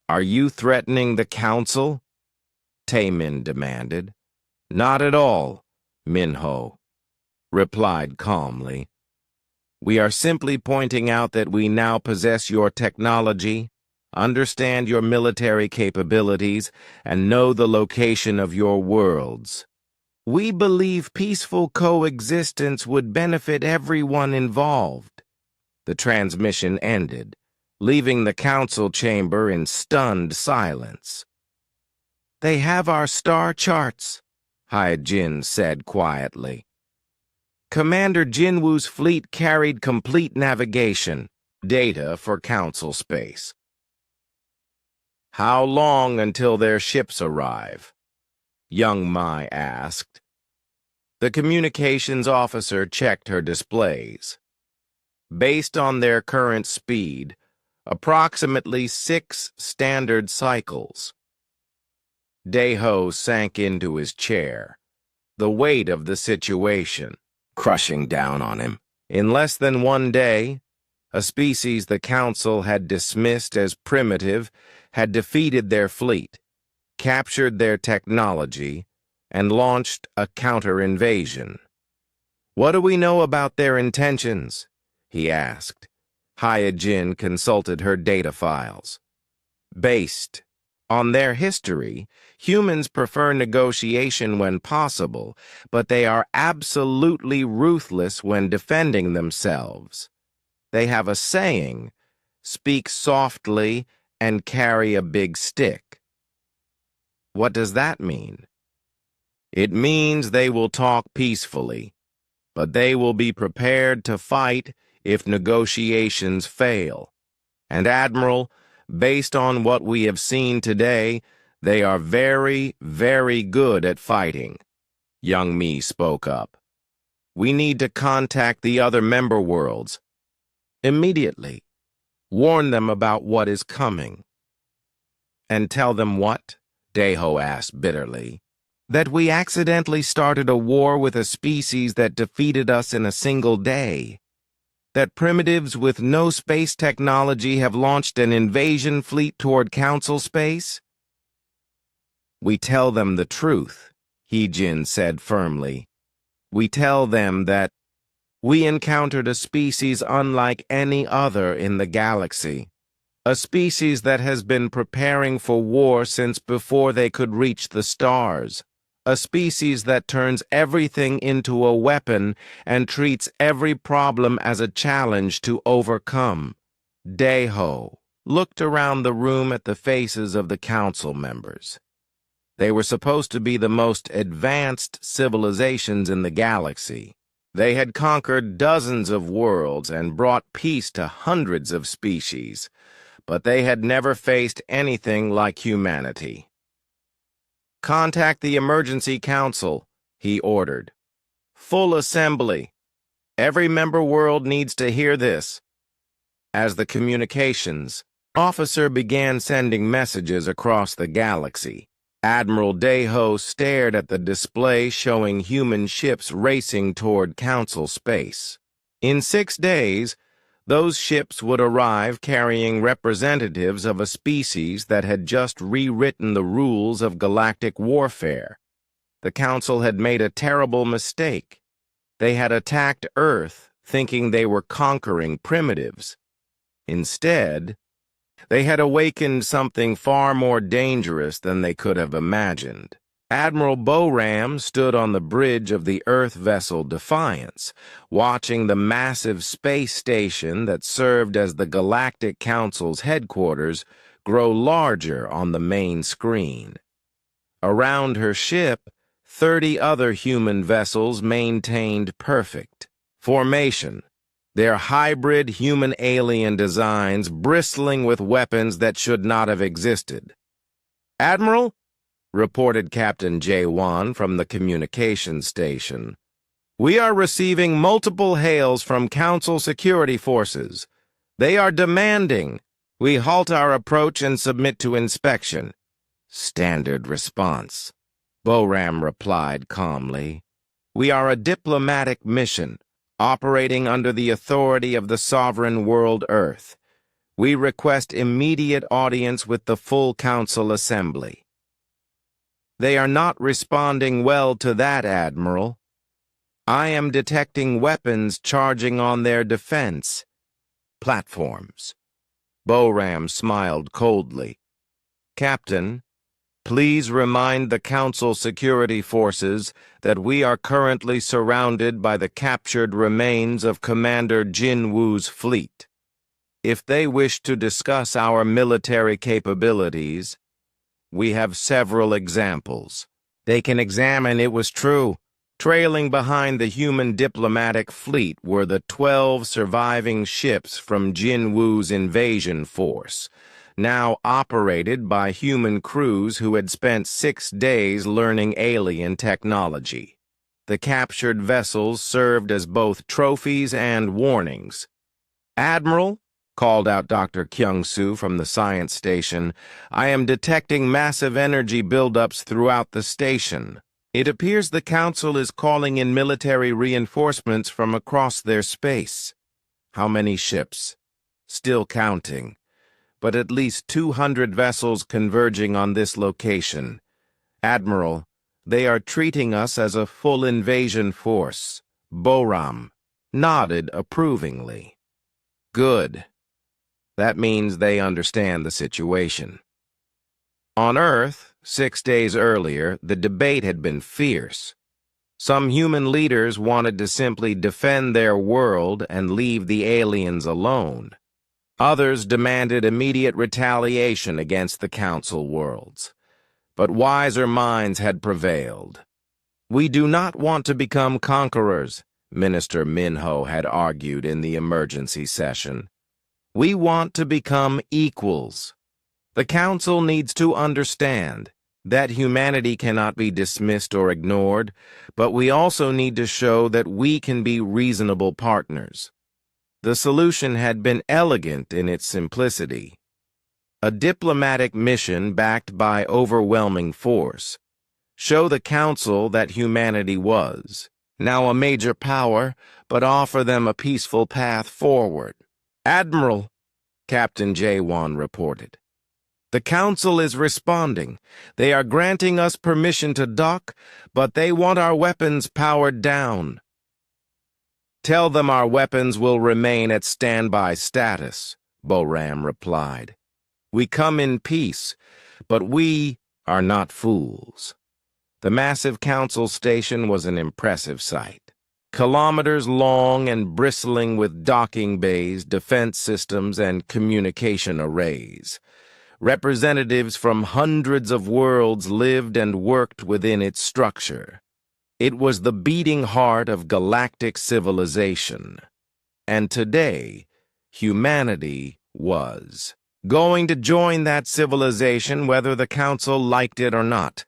"Are you threatening the Council?" Taemin demanded. "Not at all," Minho replied calmly. "We are simply pointing out that we now possess your technology, understand your military capabilities, and know the location of your worlds. We believe peaceful coexistence would benefit everyone involved. The transmission ended, leaving the council chamber in stunned silence. They have our star charts, Hyjin said quietly. Commander Jinwoo's fleet carried complete navigation, data for council space. How long until their ships arrive? Young Mai asked. The communications officer checked her displays. Based on their current speed, approximately 6 standard cycles. Daeho sank into his chair, the weight of the situation crushing down on him. In less than 1 day, a species the Council had dismissed as primitive had defeated their fleet, captured their technology, and launched a counter-invasion. What do we know about their intentions? He asked. Hyjin consulted her data files. Based on their history, humans prefer negotiation when possible, but they are absolutely ruthless when defending themselves. They have a saying, speak softly and carry a big stick. What does that mean? It means they will talk peacefully, but they will be prepared to fight if negotiations fail. And Admiral, based on what we have seen today, they are very, very good at fighting. Young Mi spoke up. We need to contact the other member worlds. Immediately. Warn them about what is coming. And tell them what? Daeho asked bitterly. That we accidentally started a war with a species that defeated us in a single day. That primitives with no space technology have launched an invasion fleet toward Council space? We tell them the truth, Hyjin said firmly. We tell them that we encountered a species unlike any other in the galaxy. A species that has been preparing for war since before they could reach the stars. A species that turns everything into a weapon and treats every problem as a challenge to overcome. Daeho looked around the room at the faces of the council members. They were supposed to be the most advanced civilizations in the galaxy. They had conquered dozens of worlds and brought peace to hundreds of species, but they had never faced anything like humanity. Contact the Emergency Council, he ordered. Full assembly. Every member world needs to hear this. As the communications officer began sending messages across the galaxy, Admiral Daeho stared at the display showing human ships racing toward Council space. In 6 days, those ships would arrive carrying representatives of a species that had just rewritten the rules of galactic warfare. The Council had made a terrible mistake. They had attacked Earth thinking they were conquering primitives. Instead, they had awakened something far more dangerous than they could have imagined. Admiral Boram stood on the bridge of the Earth vessel Defiance, watching the massive space station that served as the Galactic Council's headquarters grow larger on the main screen. Around her ship, 30 other human vessels maintained perfect formation, their hybrid human-alien designs bristling with weapons that should not have existed. Admiral, reported Captain Jaewon from the communications station, we are receiving multiple hails from Council security forces. They are demanding we halt our approach and submit to inspection. Standard response. Boram replied calmly. We are a diplomatic mission, operating under the authority of the sovereign world Earth. We request immediate audience with the full Council Assembly. They are not responding well to that, Admiral. I am detecting weapons charging on their defense platforms. Boram smiled coldly. Captain, Please remind the Council security forces that we are currently surrounded by the captured remains of Commander Jin Woo's fleet. If they wish to discuss our military capabilities, we have several examples. They can examine it was true. Trailing behind the human diplomatic fleet were the 12 surviving ships from Jin Woo's invasion force, now operated by human crews who had spent 6 days learning alien technology. The captured vessels served as both trophies and warnings. "Admiral," called out Dr. Kyung-soo from the science station, "I am detecting massive energy buildups throughout the station. It appears the Council is calling in military reinforcements from across their space." "How many ships?" "Still counting, but at least 200 vessels converging on this location. Admiral, they are treating us as a full invasion force." Boram nodded approvingly. "Good. That means they understand the situation." On Earth, 6 days earlier, the debate had been fierce. Some human leaders wanted to simply defend their world and leave the aliens alone. Others demanded immediate retaliation against the Council worlds. But wiser minds had prevailed. "We do not want to become conquerors," Minister Minho had argued in the emergency session. "We want to become equals." The Council needs to understand that humanity cannot be dismissed or ignored, but we also need to show that we can be reasonable partners. The solution had been elegant in its simplicity. A diplomatic mission backed by overwhelming force. Show the Council that humanity was now a major power, but offer them a peaceful path forward. "Admiral," Captain Jaewon reported, "the Council is responding. They are granting us permission to dock, but they want our weapons powered down." "Tell them our weapons will remain at standby status," Boram replied. "We come in peace, but we are not fools." The massive Council station was an impressive sight. Kilometers long and bristling with docking bays, defense systems, and communication arrays. Representatives from hundreds of worlds lived and worked within its structure. It was the beating heart of galactic civilization. And today, humanity was going to join that civilization whether the Council liked it or not.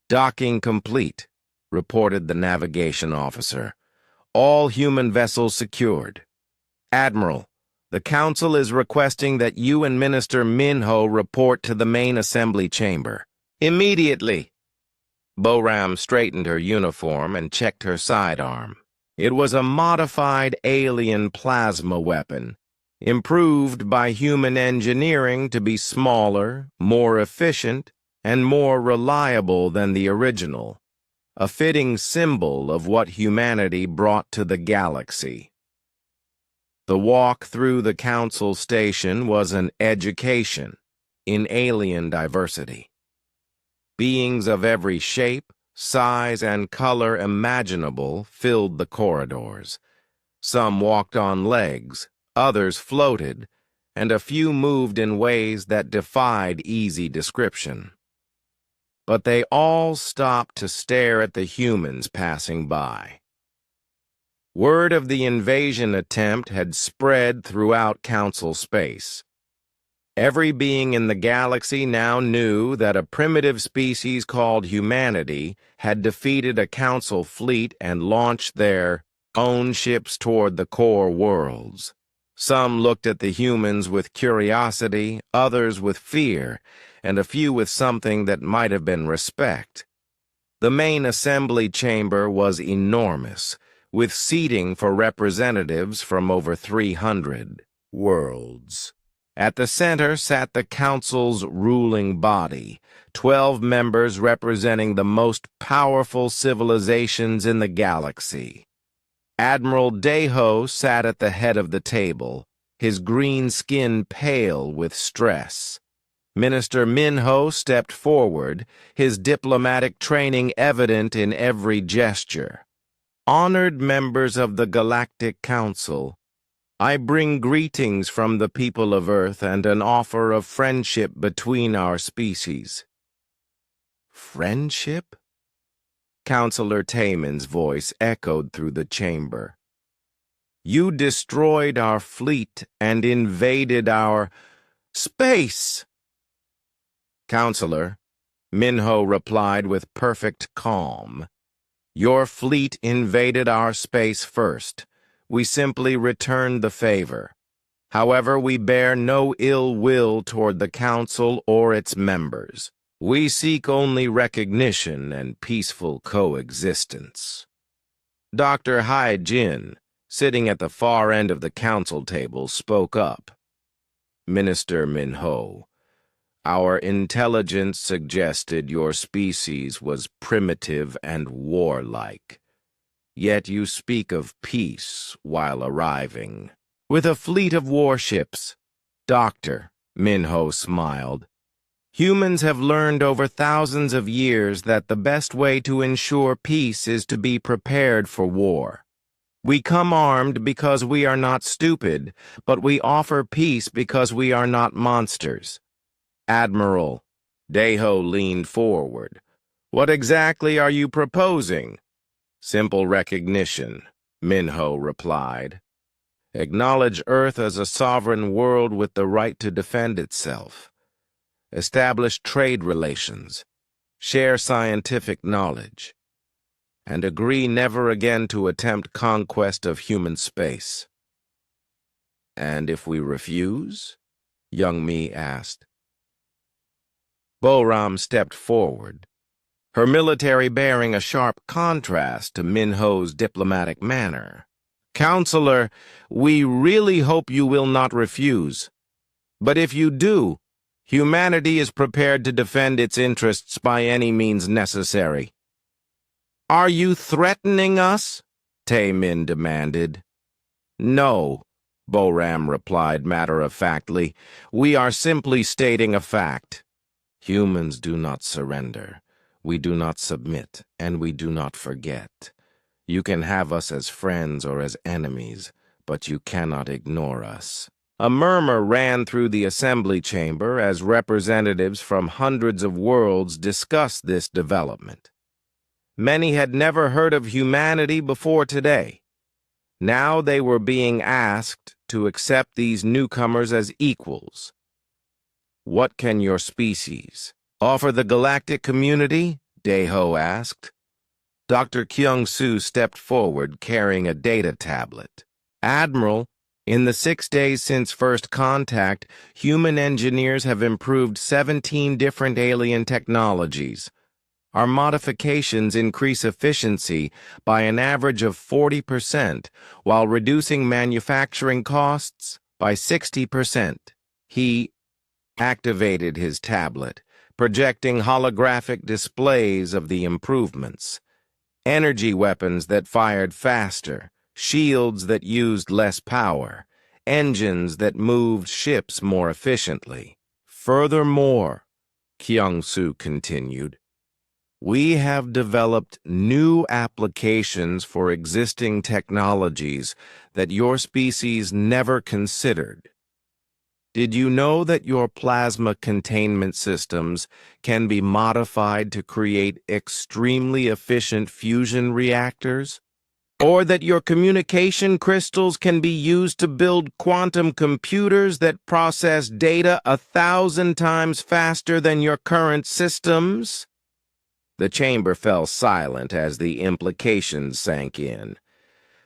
"Docking complete," reported the navigation officer. "All human vessels secured. Admiral, the Council is requesting that you and Minister Minho report to the main assembly chamber. Immediately." Boram straightened her uniform and checked her sidearm. It was a modified alien plasma weapon, improved by human engineering to be smaller, more efficient, and more reliable than the original, a fitting symbol of what humanity brought to the galaxy. The walk through the Council station was an education in alien diversity. Beings of every shape, size, and color imaginable filled the corridors. Some walked on legs, others floated, and a few moved in ways that defied easy description. But they all stopped to stare at the humans passing by. Word of the invasion attempt had spread throughout Council space. Every being in the galaxy now knew that a primitive species called humanity had defeated a Council fleet and launched their own ships toward the core worlds. Some looked at the humans with curiosity, others with fear, and a few with something that might have been respect. The main assembly chamber was enormous, with seating for representatives from over 300 worlds. At the center sat the Council's ruling body, 12 members representing the most powerful civilizations in the galaxy. Admiral Daeho sat at the head of the table, his green skin pale with stress. Minister Minho stepped forward, his diplomatic training evident in every gesture. Honored members of the Galactic Council, I bring greetings from the people of Earth and an offer of friendship between our species. Friendship? Counselor Taman's voice echoed through the chamber. You destroyed our fleet and invaded our space. Counselor, Minho replied with perfect calm. Your fleet invaded our space first. We simply returned the favor. However, we bear no ill will toward the Council or its members. We seek only recognition and peaceful coexistence. Dr. Hai Jin, sitting at the far end of the council table, spoke up. Minister Minho, our intelligence suggested your species was primitive and warlike. Yet you speak of peace while arriving. With a fleet of warships. Doctor, Minho smiled. Humans have learned over thousands of years that the best way to ensure peace is to be prepared for war. We come armed because we are not stupid, but we offer peace because we are not monsters. Admiral, Deho leaned forward. What exactly are you proposing? Simple recognition, Minho replied. Acknowledge Earth as a sovereign world with the right to defend itself. Establish trade relations. Share scientific knowledge. And agree never again to attempt conquest of human space. And if we refuse? Young Mi asked. Boram stepped forward, her military bearing a sharp contrast to Minho's diplomatic manner. Counselor, we really hope you will not refuse. But if you do, humanity is prepared to defend its interests by any means necessary. Are you threatening us? Taemin demanded. No, Boram replied matter-of-factly. We are simply stating a fact. Humans do not surrender. We do not submit, and we do not forget. You can have us as friends or as enemies, but you cannot ignore us. A murmur ran through the assembly chamber as representatives from hundreds of worlds discussed this development. Many had never heard of humanity before today. Now they were being asked to accept these newcomers as equals. What can your species offer the galactic community? Deho asked. Dr. Kyung-soo stepped forward carrying a data tablet. Admiral, in the 6 days since first contact, human engineers have improved 17 different alien technologies. Our modifications increase efficiency by an average of 40%, while reducing manufacturing costs by 60%. He activated his tablet, projecting holographic displays of the improvements. Energy weapons that fired faster, shields that used less power, engines that moved ships more efficiently. Furthermore, Kyung-soo continued, we have developed new applications for existing technologies that your species never considered. Did you know that your plasma containment systems can be modified to create extremely efficient fusion reactors? Or that your communication crystals can be used to build quantum computers that process data 1,000 times faster than your current systems? The chamber fell silent as the implications sank in.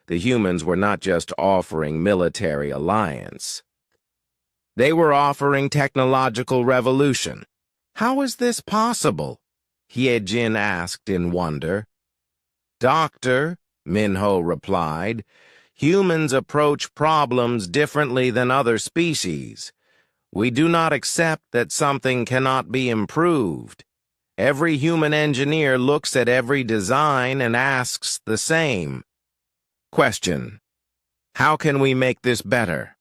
The humans were not just offering military alliance. They were offering technological revolution. How is this possible? Hyejin asked in wonder. Doctor, Minho replied, humans approach problems differently than other species. We do not accept that something cannot be improved. Every human engineer looks at every design and asks the same question. How can we make this better?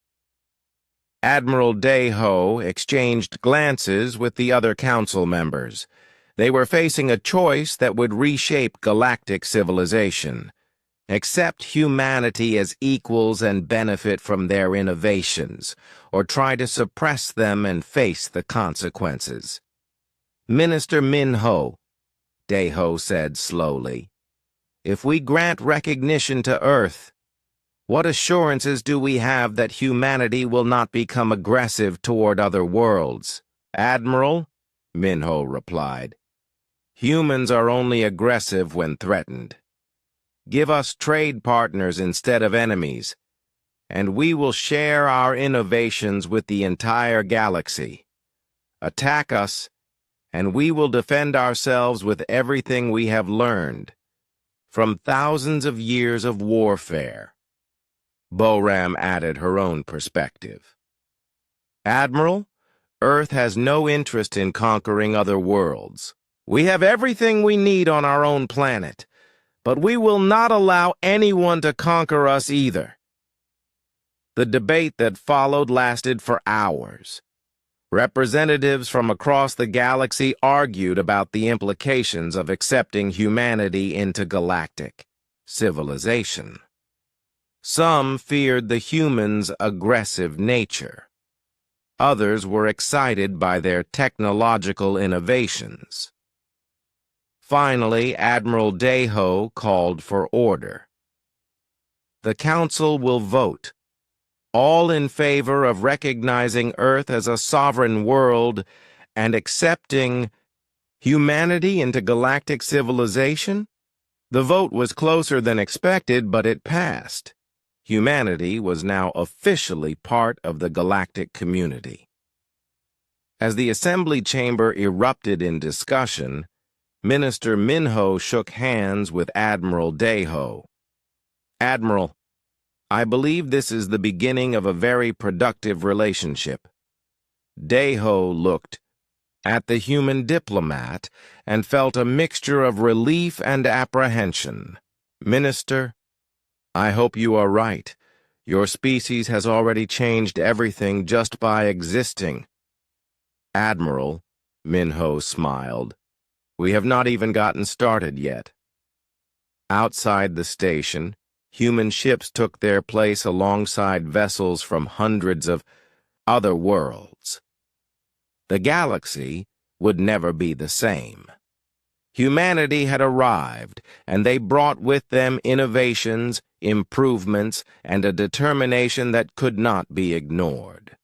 Admiral Dayho exchanged glances with the other council members. They were facing a choice that would reshape galactic civilization. Accept humanity as equals and benefit from their innovations, or try to suppress them and face the consequences. Minister Minho, Dayho said slowly, if we grant recognition to Earth, what assurances do we have that humanity will not become aggressive toward other worlds? Admiral, Minho replied, humans are only aggressive when threatened. Give us trade partners instead of enemies, and we will share our innovations with the entire galaxy. Attack us, and we will defend ourselves with everything we have learned from thousands of years of warfare. Boram added her own perspective. Admiral, Earth has no interest in conquering other worlds. We have everything we need on our own planet, but we will not allow anyone to conquer us either. The debate that followed lasted for hours. Representatives from across the galaxy argued about the implications of accepting humanity into galactic civilization. Some feared the humans' aggressive nature. Others were excited by their technological innovations. Finally, Admiral Dayho called for order. The Council will vote, all in favor of recognizing Earth as a sovereign world and accepting humanity into galactic civilization? The vote was closer than expected, but it passed. Humanity was now officially part of the galactic community. As the assembly chamber erupted in discussion, Minister Minho shook hands with Admiral Dayho. Admiral, I believe this is the beginning of a very productive relationship. Dayho looked at the human diplomat and felt a mixture of relief and apprehension. Minister, I hope you are right. Your species has already changed everything just by existing. Admiral, Minho smiled. We have not even gotten started yet. Outside the station, human ships took their place alongside vessels from hundreds of other worlds. The galaxy would never be the same. Humanity had arrived, and they brought with them innovations, improvements, and a determination that could not be ignored.